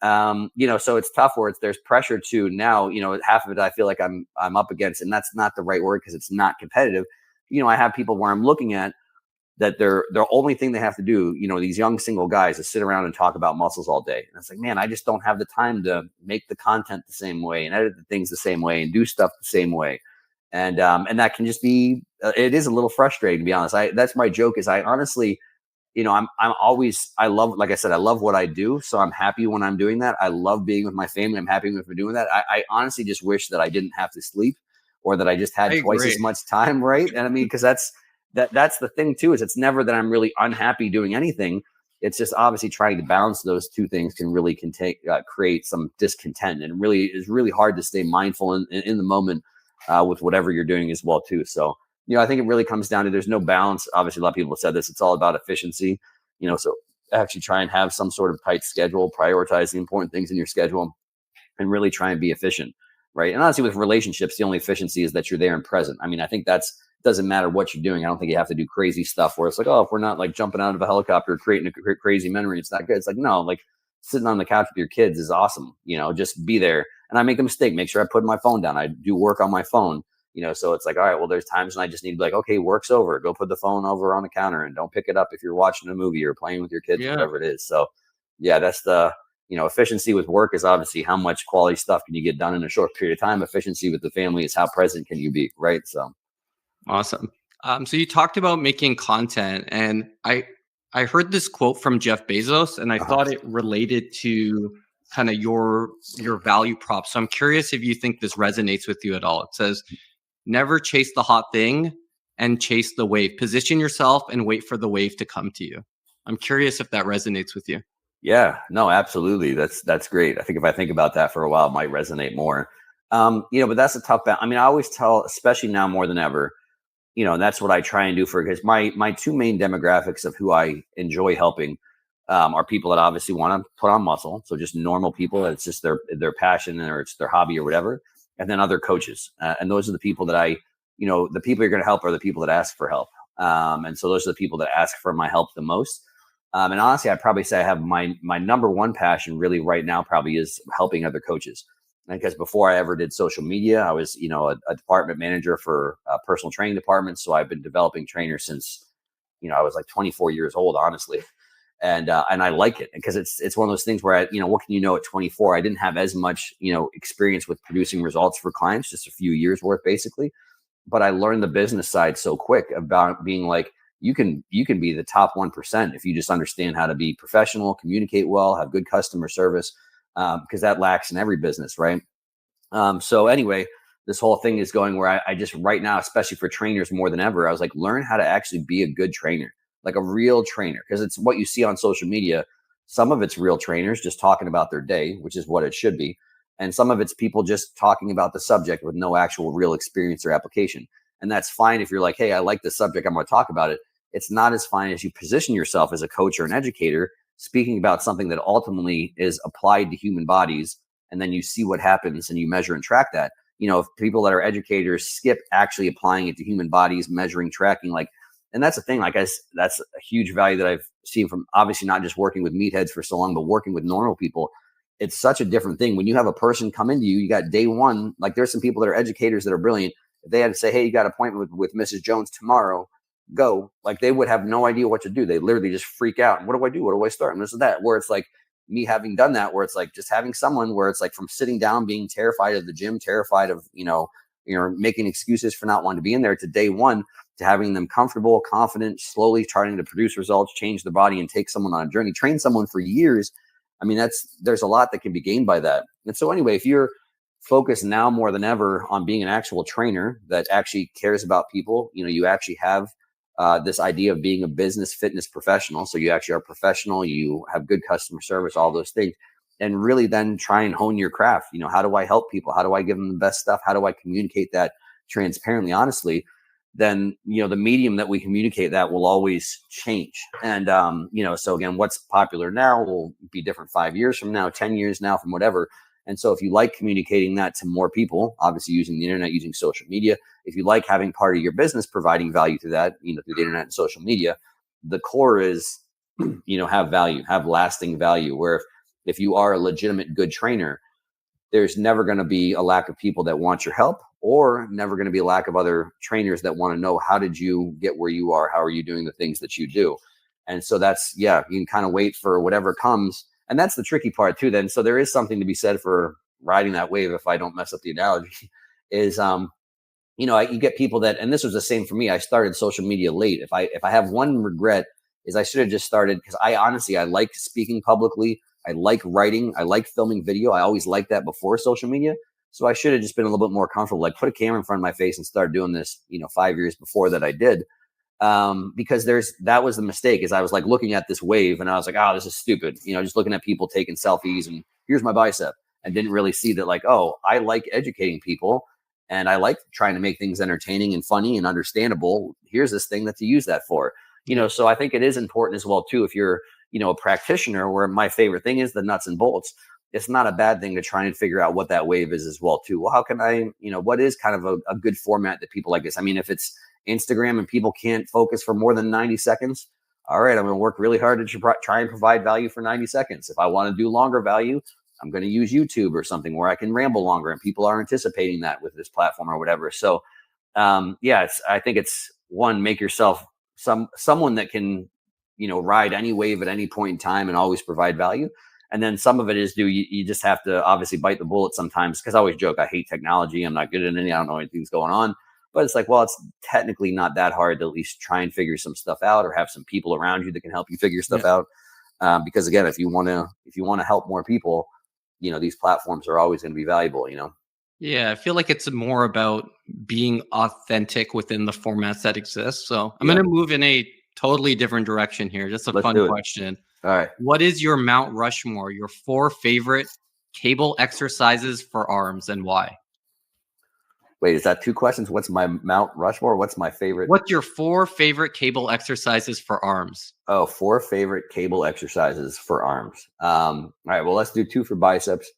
Speaker 1: So it's tough where there's pressure to now, half of it I feel like I'm up against, and that's not the right word because it's not competitive. I have people where I'm looking at that their only thing they have to do, these young single guys, is sit around and talk about muscles all day. And it's like, man, I just don't have the time to make the content the same way and edit the things the same way and do stuff the same way. And that can just be, it is a little frustrating to be honest. That's my joke is I honestly, I'm always, I love, like I said, I love what I do. So I'm happy when I'm doing that. I love being with my family. I'm happy with doing that. I honestly just wish that I didn't have to sleep or that I just
Speaker 2: I
Speaker 1: had twice as
Speaker 2: agree.
Speaker 1: much time. Right. And I mean, cause that's the thing too, is it's never that I'm really unhappy doing anything. It's just obviously trying to balance those two things can create some discontent, and really is really hard to stay mindful in the moment with whatever you're doing as well too. So I think it really comes down to there's no balance. Obviously, a lot of people have said this. It's all about efficiency. So actually try and have some sort of tight schedule, prioritize the important things in your schedule, and really try and be efficient, right? And honestly, with relationships, the only efficiency is that you're there and present. I mean, I think that's doesn't matter what you're doing. I don't think you have to do crazy stuff where it's like, oh, if we're not like jumping out of a helicopter, creating a crazy memory, it's not good. It's like, no, like sitting on the couch with your kids is awesome. Just be there. And I make a mistake, make sure I put my phone down. I do work on my phone. So it's like, all right, well, there's times when I just need to be like, okay, work's over. Go put the phone over on the counter and don't pick it up if you're watching a movie or playing with your kids or
Speaker 2: Yeah.
Speaker 1: whatever it is. So yeah, that's the efficiency with work is obviously how much quality stuff can you get done in a short period of time. Efficiency with the family is how present can you be, right? So
Speaker 2: Awesome. So you talked about making content, and I heard this quote from Jeff Bezos, and I
Speaker 1: uh
Speaker 2: thought it related to kind of your value prop. So I'm curious if you think this resonates with you at all. It says, "Never chase the hot thing and chase the wave. Position yourself and wait for the wave to come to you." I'm curious if that resonates with you.
Speaker 1: yeah, no, absolutely. That's great. I think if I think about that for a while, it might resonate more. But that's a tough. I mean, I always tell, especially now more than ever, and that's what I try and do for because my two main demographics of who I enjoy helping are people that obviously want to put on muscle, so just normal people. It's just their passion or it's their hobby or whatever, and then other coaches, and those are the people that the people you're going to help are the people that ask for help, and so those are the people that ask for my help the most. And honestly, I'd probably say I have my number one passion really right now probably is helping other coaches. Because before I ever did social media, I was a department manager for a personal training department. So I've been developing trainers since I was like 24 years old, honestly, and I like it because it's one of those things where what can at 24? I didn't have as much experience with producing results for clients, just a few years worth basically, but I learned the business side so quick about being like, you can be the top 1% if you just understand how to be professional, communicate well, have good customer service, because that lacks in every business, right? So anyway, this whole thing is going where I just right now, especially for trainers more than ever, I was like, learn how to actually be a good trainer, like a real trainer, because it's what you see on social media. Some of it's real trainers just talking about their day, which is what it should be. And some of it's people just talking about the subject with no actual real experience or application. And that's fine if you're like, hey, I like this subject, I'm going to talk about it. It's not as fine as you position yourself as a coach or an educator, speaking about something that ultimately is applied to human bodies, and then you see what happens and you measure and track that. If people that are educators skip actually applying it to human bodies, measuring, tracking, like, and that's the thing, like that's a huge value that I've seen from obviously not just working with meatheads for so long, but working with normal people. It's such a different thing when you have a person come into you. You got day one, like there's some people that are educators that are brilliant. If they had to say, hey, you got an appointment with Mrs. Jones tomorrow, go, like they would have no idea what to do. They literally just freak out. What do I do? What do I start? And this is that, where it's like, me having done that, where it's like just having someone where it's like from sitting down, being terrified of the gym, terrified of, making excuses for not wanting to be in there, to day one, to having them comfortable, confident, slowly starting to produce results, change the body, and take someone on a journey, train someone for years. I mean, there's a lot that can be gained by that. And so anyway, if you're focused now more than ever on being an actual trainer that actually cares about people, you actually have this idea of being a business fitness professional. So you actually are professional, you have good customer service, all those things, and really then try and hone your craft. How do I help people? How do I give them the best stuff? How do I communicate that transparently, honestly? Then, the medium that we communicate that will always change. And, so again, what's popular now will be different 5 years from now, 10 years now, from whatever. And so if you like communicating that to more people, obviously using the internet, using social media, if you like having part of your business providing value to that, through the internet and social media, the core is, have value, have lasting value. Where if you are a legitimate good trainer, there's never going to be a lack of people that want your help, or never going to be a lack of other trainers that want to know, how did you get where you are? How are you doing the things that you do? And so that's, you can kind of wait for whatever comes. And that's the tricky part too, then. So there is something to be said for riding that wave, if I don't mess up the analogy, is, you get people that, and this was the same for me. I started social media late. If I have one regret, is I should have just started, because I like speaking publicly. I like writing. I like filming video. I always liked that before social media. So I should have just been a little bit more comfortable, like put a camera in front of my face and start doing this, 5 years before that I did. Because that was the mistake, is I was like looking at this wave and I was like, oh, this is stupid. Just looking at people taking selfies and here's my bicep, and didn't really see that, like, oh, I like educating people and I like trying to make things entertaining and funny and understandable. Here's this thing that to use that for, so I think it is important as well too, if you're, a practitioner, where my favorite thing is the nuts and bolts. It's not a bad thing to try and figure out what that wave is as well too. Well, how can I, what is kind of a good format that people like this? I mean, if it's Instagram and people can't focus for more than 90 seconds, all right, I'm going to work really hard to try and provide value for 90 seconds. If I want to do longer value, I'm going to use YouTube or something where I can ramble longer, and people are anticipating that with this platform or whatever. So, I think it's one, make yourself someone that can, ride any wave at any point in time and always provide value. And then some of it is, you just have to obviously bite the bullet sometimes, because I always joke, I hate technology. I'm not good at any, I don't know anything's going on. But it's like, well, it's technically not that hard to at least try and figure some stuff out, or have some people around you that can help you figure stuff out. Because again, if you want to help more people, these platforms are always going to be valuable,
Speaker 2: Yeah, I feel like it's more about being authentic within the formats that exist. So I'm going to move in a totally different direction here. Just a
Speaker 1: Let's
Speaker 2: fun question.
Speaker 1: All right.
Speaker 2: What is your Mount Rushmore, your 4 favorite cable exercises for arms, and why?
Speaker 1: Wait, is that 2 questions? What's my Mount Rushmore? What's my favorite?
Speaker 2: What's your 4 favorite cable exercises for arms?
Speaker 1: Oh, 4 favorite cable exercises for arms. All right, well, let's do 2 for biceps.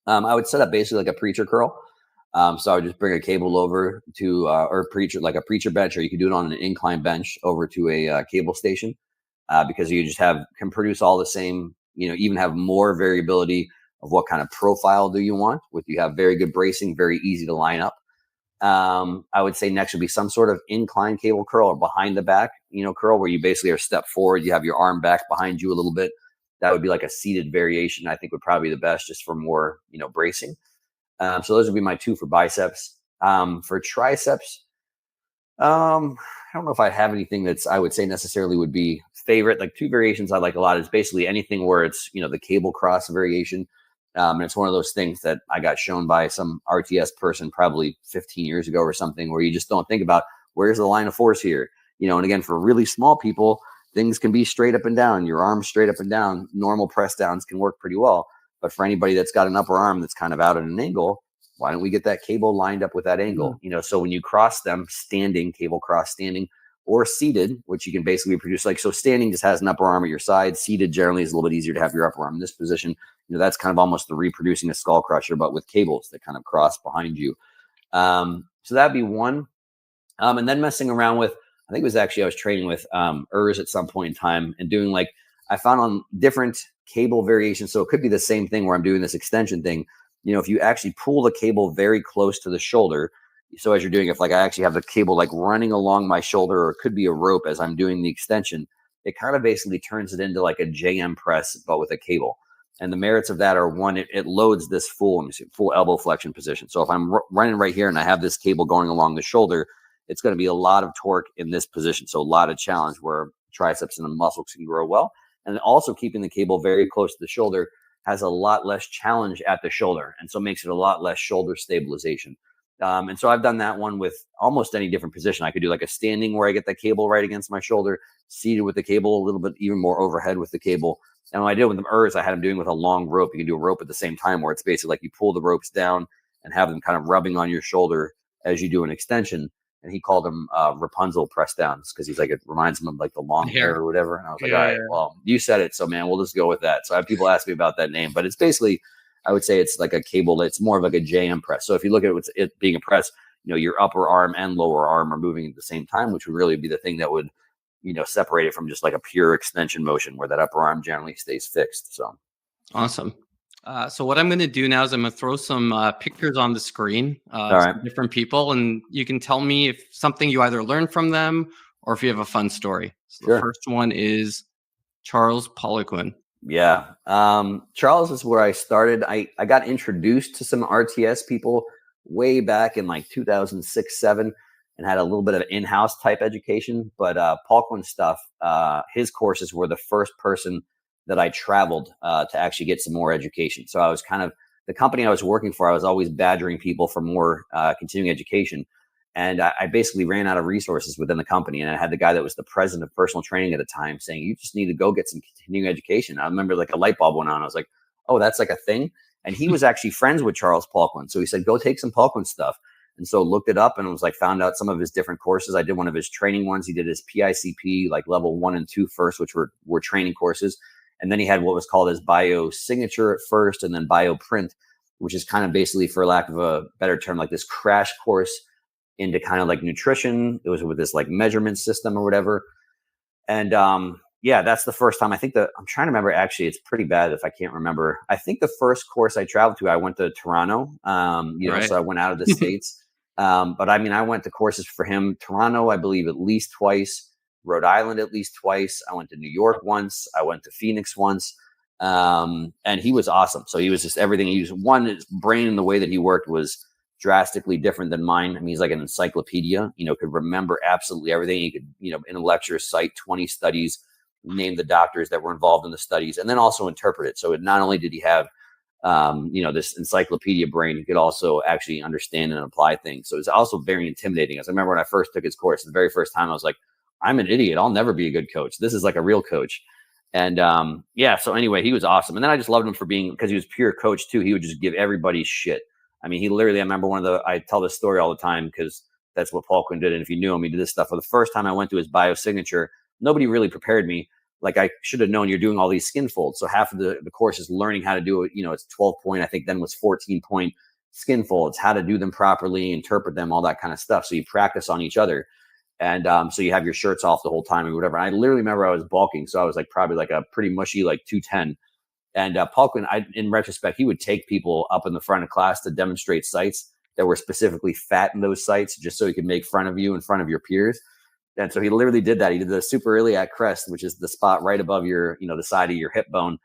Speaker 1: I would set up basically like a preacher curl. So I would just bring a cable over to, or a preacher bench, or you could do it on an incline bench over to a cable station, because you just can produce all the same, even have more variability of what kind of profile do you want. You have very good bracing, very easy to line up. I would say next would be some sort of incline cable curl, or behind the back, curl, where you basically are step forward, you have your arm back behind you a little bit. That would be like a seated variation, I think would probably be the best, just for more, bracing. So those would be my 2 for biceps. For triceps, I don't know if I have anything that's, I would say necessarily would be favorite. Like 2 variations I like a lot is basically anything where it's, the cable cross variation. And it's one of those things that I got shown by some RTS person probably 15 years ago or something, where you just don't think about, where's the line of force here? And again, for really small people, things can be straight up and down, your arms straight up and down. Normal press downs can work pretty well. But for anybody that's got an upper arm that's kind of out at an angle, why don't we get that cable lined up with that angle? So when you cross them, standing, cable cross standing, or seated, which you can basically reproduce. Like, so standing just has an upper arm at your side. Seated generally is a little bit easier to have your upper arm in this position. That's kind of almost the reproducing a skull crusher, but with cables that kind of cross behind you. So that'd be one. And then messing around with, I think it was actually, I was training with at some point in time, and doing I found on different cable variations. So it could be the same thing where I'm doing this extension thing. If you actually pull the cable very close to the shoulder, so as you're doing, if I actually have the cable running along my shoulder, or it could be a rope as I'm doing the extension, it kind of basically turns it into like a JM press, but with a cable. And the merits of that are, one, it loads this full elbow flexion position. So if I'm running right here and I have this cable going along the shoulder, it's going to be a lot of torque in this position. So a lot of challenge where triceps and the muscles can grow well. And also keeping the cable very close to the shoulder has a lot less challenge at the shoulder. And so makes it a lot less shoulder stabilization. And so I've done that one with almost any different position. I could do like a standing where I get the cable right against my shoulder, seated with the cable, a little bit even more overhead with the cable. And when I did it with them ERS, I had them doing with a long rope. You can do a rope at the same time, where it's basically like you pull the ropes down and have them kind of rubbing on your shoulder as you do an extension. And he called them Rapunzel press downs, because he's like, it reminds him of like the long hair or whatever. And I was like, all right, well, you said it, so man, we'll just go with that. So I have people ask me about that name, but it's basically, I would say it's like a cable. It's more of like a JM press. So if you look at it being a press, your upper arm and lower arm are moving at the same time, which would really be the thing that would, separate it from just like a pure extension motion where that upper arm generally stays fixed. So
Speaker 2: awesome. So what I'm going to do now is I'm going to throw some pictures on the screen
Speaker 1: all
Speaker 2: of
Speaker 1: right.
Speaker 2: some different people, and you can tell me if something you either learned from them or if you have a fun story. So
Speaker 1: Sure.
Speaker 2: The first one is Charles Poliquin.
Speaker 1: Yeah. Charles is where I started. I got introduced to some RTS people way back in like 2006, 7, and had a little bit of in-house type education. But Poliquin stuff, his courses were the first person that I traveled to actually get some more education. So I was kind of, the company I was working for, I was always badgering people for more continuing education. And I basically ran out of resources within the company. And I had the guy that was the president of personal training at the time saying, you just need to go get some continuing education. I remember like a light bulb went on. I was like, oh, that's like a thing. And he was actually friends with Charles Poliquin. So he said, go take some Poliquin stuff. And so looked it up and was like, found out some of his different courses. I did one of his training ones. He did his PICP, like level 1 and 2 first, which were training courses. And then he had what was called his bio signature at first, and then bio print, which is kind of basically, for lack of a better term, like this crash course into kind of like nutrition. It was with this like measurement system or whatever. And yeah, that's the first time. I think I'm trying to remember, actually, it's pretty bad if I can't remember. I think the first course I traveled to, I went to Toronto, so I went out of the States. But I mean, I went to courses for him, Toronto, I believe at least twice, Rhode Island at least twice. I went to New York once. I went to Phoenix once. And he was awesome. So he was just everything. His brain and the way that he worked was drastically different than mine. I mean, he's like an encyclopedia, could remember absolutely everything. He could, in a lecture, cite 20 studies, name the doctors that were involved in the studies, and then also interpret it. So not only did he have, this encyclopedia brain, he could also actually understand and apply things. So it's also very intimidating. As I remember when I first took his course, the very first time I was like, I'm an idiot. I'll never be a good coach. This is like a real coach. And yeah, so anyway, he was awesome. And then I just loved him for because he was pure coach too. He would just give everybody shit. I mean, he literally, I remember I tell this story all the time because that's what Poliquin did. And if you knew him, he did this stuff. For the first time I went to his biosignature, nobody really prepared me. Like, I should have known you're doing all these skin folds. So half of the course is learning how to do it. It's 12 point, I think then was 14 point skin folds, how to do them properly, interpret them, all that kind of stuff. So you practice on each other. And so you have your shirts off the whole time or whatever. And I literally remember I was bulking. So I was like probably like a pretty mushy, like 210. And Poliquin, in retrospect, he would take people up in the front of class to demonstrate sites that were specifically fat in those sites, just so he could make fun of you in front of your peers. And so he literally did that. He did the suprailiac crest, which is the spot right above your, the side of your hip bone.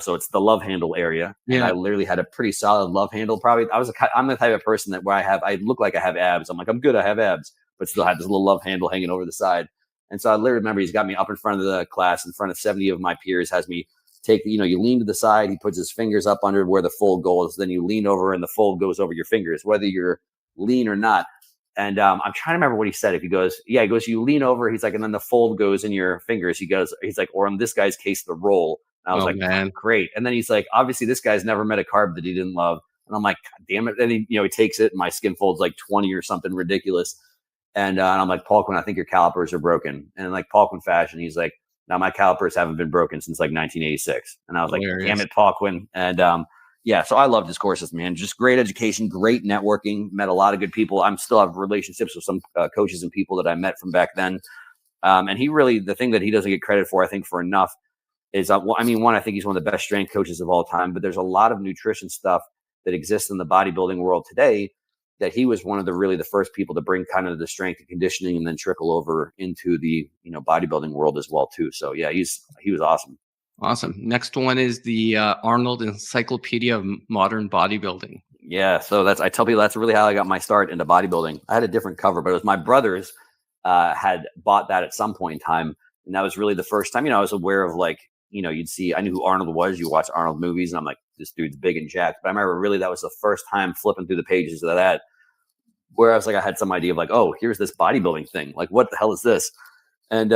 Speaker 1: So it's the love handle area. And I literally had a pretty solid love handle. Probably I'm the type of person that where I look like I have abs. I'm like, I'm good, I have abs, but still have this little love handle hanging over the side. And so I literally remember he's got me up in front of the class, in front of 70 of my peers, has me take, you lean to the side. He puts his fingers up under where the fold goes. Then you lean over and the fold goes over your fingers, whether you're lean or not. And I'm trying to remember what he said. If he goes, you lean over. He's like, and then the fold goes in your fingers. He's like, or in this guy's case, the roll. And I was like, man, great. And then he's like, obviously this guy's never met a carb that he didn't love. And I'm like, God damn it. Then he takes it. And my skin folds like 20 or something ridiculous. And I'm like, Poliquin, I think your calipers are broken. And like Poliquin fashion, he's like, now my calipers haven't been broken since like 1986. And I was like, damn it, Poliquin. And yeah, so I loved his courses, man. Just great education, great networking, met a lot of good people. I still have relationships with some coaches and people that I met from back then. And he really, the thing that he doesn't get credit for, I think, for enough is, one, I think he's one of the best strength coaches of all time, but there's a lot of nutrition stuff that exists in the bodybuilding world today that he was one of the first people to bring kind of the strength and conditioning and then trickle over into the, bodybuilding world as well too. So yeah, he was awesome.
Speaker 2: Awesome. Next one is the Arnold Encyclopedia of Modern Bodybuilding.
Speaker 1: Yeah, so I tell people that's really how I got my start into bodybuilding. I had a different cover, but it was my brothers had bought that at some point in time, and that was really the first time. I was aware of like you'd see. I knew who Arnold was. You watch Arnold movies, and I'm like, this dude's big and jacked. But I remember really that was the first time flipping through the pages of that, where I was like, I had some idea of like, oh, here's this bodybuilding thing. Like, what the hell is this? And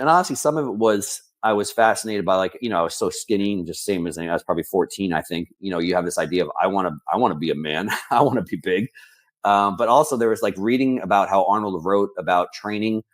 Speaker 1: honestly, some of it was I was fascinated by like, I was so skinny and just same as I was probably 14, I think. You have this idea of I want to be a man. I want to be big. But also there was like reading about how Arnold wrote about training,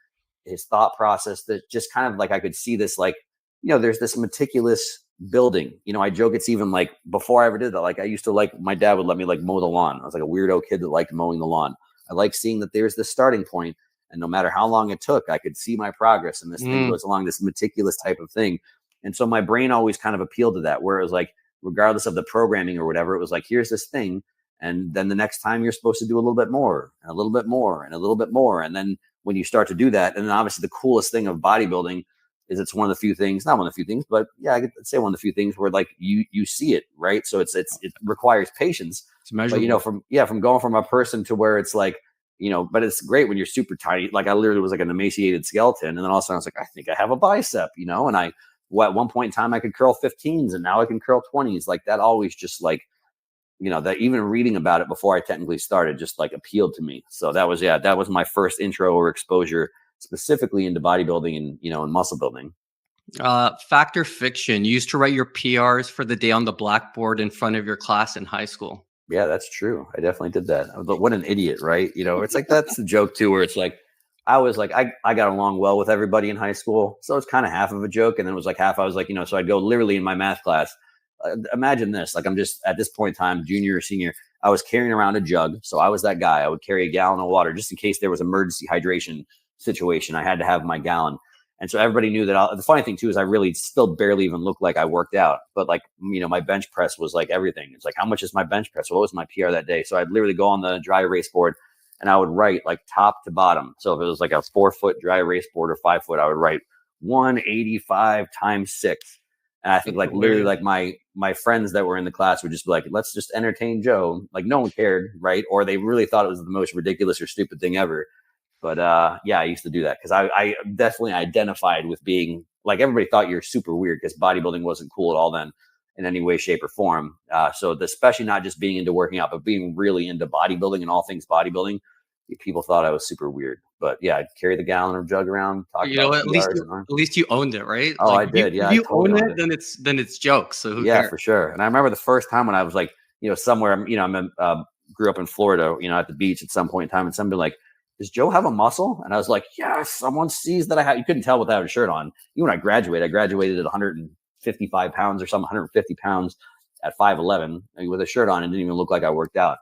Speaker 1: his thought process, that just kind of like I could see this like, there's this meticulous building. I joke it's even like before I ever did that. Like I used to like my dad would let me like mow the lawn. I was like a weirdo kid that liked mowing the lawn. I like seeing that there's this starting point, and no matter how long it took, I could see my progress. And this thing goes along this meticulous type of thing. And so my brain always kind of appealed to that, where it was like, regardless of the programming or whatever, it was like, here's this thing. And then the next time you're supposed to do a little bit more and a little bit more and a little bit more. And then when you start to do that, and then obviously the coolest thing of bodybuilding is it's one of the few things, not one of the few things, but yeah, I could say one of the few things where like you see it, right? So it requires patience.
Speaker 2: It's measurable.
Speaker 1: But from going from a person to where it's like, but it's great when you're super tiny. Like I literally was like an emaciated skeleton. And then all of a sudden I was like, I think I have a bicep, and at one point in time I could curl 15s, and now I can curl 20s. Like that always just like, that even reading about it before I technically started just like appealed to me. So that was my first intro or exposure specifically into bodybuilding and muscle building.
Speaker 2: Fact or fiction? You used to write your PRs for the day on the blackboard in front of your class in high school.
Speaker 1: Yeah, that's true. I definitely did that. But what an idiot, right? It's like that's the joke too, where it's like I was like I got along well with everybody in high school, so it's kind of half of a joke, and then it was like half. I was like, so I'd go literally in my math class. Imagine this, like I'm just at this point in time, junior or senior. I was carrying around a jug, so I was that guy. I would carry a gallon of water just in case there was emergency hydration situation. I had to have my gallon. And so everybody knew that. The funny thing too is I really still barely even looked like I worked out, but like, my bench press was like everything. It's like, how much is my bench press? What was my PR that day? So I'd literally go on the dry erase board and I would write like top to bottom. So if it was like a 4-foot dry erase board or 5-foot, I would write 185 times 6. And I think like literally like my friends that were in the class would just be like, let's just entertain Joe. Like no one cared. Right. Or they really thought it was the most ridiculous or stupid thing ever. But yeah, I used to do that because I definitely identified with being like everybody thought you're super weird because bodybuilding wasn't cool at all then in any way, shape, or form. Especially not just being into working out, but being really into bodybuilding and all things bodybuilding. People thought I was super weird. But yeah, I'd carry the gallon of jug around, talk about
Speaker 2: At
Speaker 1: PRs.
Speaker 2: least you owned it, right?
Speaker 1: Oh,
Speaker 2: Like
Speaker 1: I did. Yeah,
Speaker 2: if
Speaker 1: I
Speaker 2: you
Speaker 1: totally
Speaker 2: own
Speaker 1: owned
Speaker 2: it,
Speaker 1: it.
Speaker 2: then it's jokes. So who
Speaker 1: Yeah,
Speaker 2: cares?
Speaker 1: for sure. And I remember the first time when I was like, somewhere, grew up in Florida, at the beach at some point in time, and somebody like, does Joe have a muscle? And I was like, yes, someone sees that I have. You couldn't tell without a shirt on. Even when I graduated at 155 pounds or something, 150 pounds at 5'11" with a shirt on, and didn't even look like I worked out.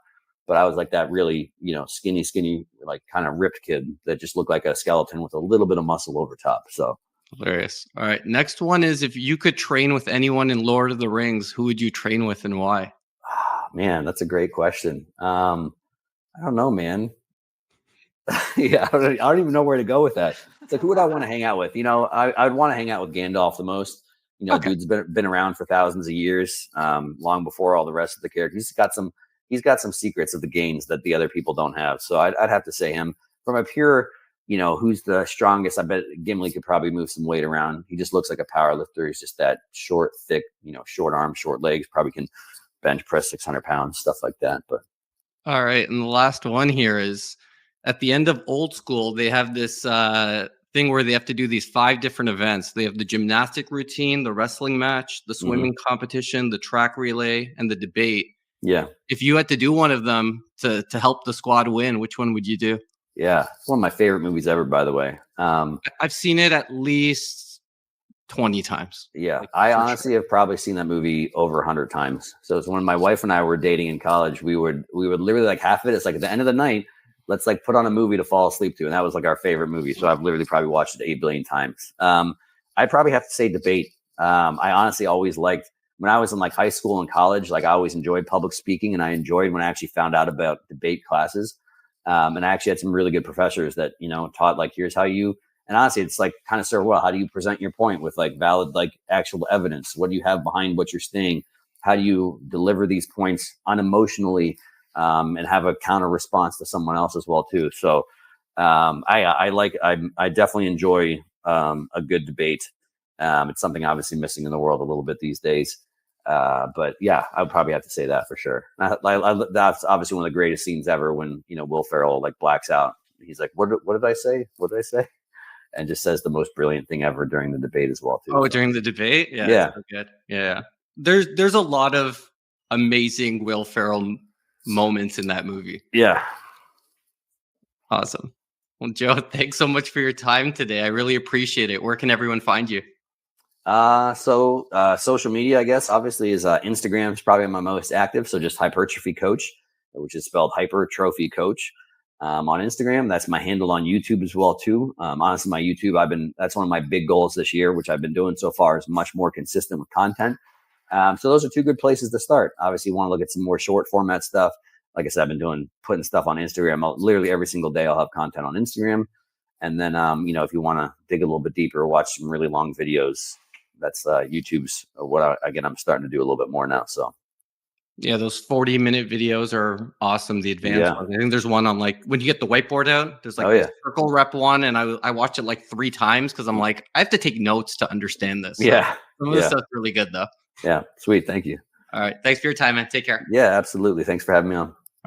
Speaker 1: But I was like that really, skinny, like kind of ripped kid that just looked like a skeleton with a little bit of muscle over top. So
Speaker 2: Hilarious. All right. Next one is if you could train with anyone in Lord of the Rings, who would you train with and why?
Speaker 1: man, that's a great question. I don't know, man. Yeah, I don't even know where to go with that. It's like, who would I want to hang out with? I'd want to hang out with Gandalf the most.
Speaker 2: Okay.
Speaker 1: Dude's been around for thousands of years, long before all the rest of the characters. He's got some secrets of the games that the other people don't have. So I'd have to say him. From a pure, who's the strongest? I bet Gimli could probably move some weight around. He just looks like a power lifter. He's just that short, thick, short arms, short legs. Probably can bench press 600 pounds, stuff like that. But
Speaker 2: All right. And the last one here is at the end of Old School, they have this thing where they have to do these 5 different events. They have the gymnastic routine, the wrestling match, the swimming competition, the track relay, and the debate.
Speaker 1: yeah.
Speaker 2: If you had to do one of them to help the squad win, which one would you do?
Speaker 1: Yeah, it's one of my favorite movies ever, by the way.
Speaker 2: I've seen it at least 20 times.
Speaker 1: Yeah,
Speaker 2: Like,
Speaker 1: I
Speaker 2: for
Speaker 1: honestly have probably seen that movie over 100 times. So it's when my wife and I were dating in college, we would literally like half of it. It's like at the end of the night, let's like put on a movie to fall asleep to, and that was like our favorite movie. So I've literally probably watched it 8 billion times. I'd probably have to say debate. I honestly always liked when I was in like high school and college. Like I always enjoyed public speaking, and I enjoyed when I actually found out about debate classes. And I actually had some really good professors that taught like here's how you And honestly, it's like kind of sort of, well, how do you present your point with like valid, like actual evidence? What do you have behind what you're saying? How do you deliver these points unemotionally, and have a counter response to someone else as well too? So I definitely enjoy a good debate. It's something obviously missing in the world a little bit these days. But yeah, I would probably have to say that for sure. That's obviously one of the greatest scenes ever when, Will Ferrell like blacks out. He's like, what did I say? What did I say? And just says the most brilliant thing ever during the debate as well too.
Speaker 2: Oh,
Speaker 1: So,
Speaker 2: during the debate? Yeah, it's
Speaker 1: yeah,
Speaker 2: so good. Yeah. There's a lot of amazing Will Ferrell moments in that movie.
Speaker 1: yeah.
Speaker 2: Awesome. Well, Joe, thanks so much for your time today. I really appreciate it. Where can everyone find you?
Speaker 1: Social media, I guess, obviously is Instagram is probably my most active. So just Hypertrophy Coach, which is spelled Hypertrophy Coach. On Instagram, that's my handle on YouTube as well too. Honestly, my YouTube, that's one of my big goals this year, which I've been doing so far, is much more consistent with content. So those are two good places to start. Obviously, you want to look at some more short format stuff. Like I said, I've been putting stuff on Instagram. Literally every single day I'll have content on Instagram. And then, if you want to dig a little bit deeper, watch some really long videos, that's YouTube's I'm starting to do a little bit more now. So
Speaker 2: Yeah, those 40-minute videos are awesome. The advanced
Speaker 1: yeah.
Speaker 2: ones. I think there's one on like when you get the whiteboard out, there's like
Speaker 1: Oh
Speaker 2: the
Speaker 1: yeah.
Speaker 2: circle rep one, and I watched it like 3 times because I'm like, I have to take notes to understand this. So
Speaker 1: Yeah.
Speaker 2: some of this stuff's really good though.
Speaker 1: Yeah. Sweet. Thank you.
Speaker 2: All right. Thanks for your time, man. Take care.
Speaker 1: Yeah, absolutely. Thanks for having me on.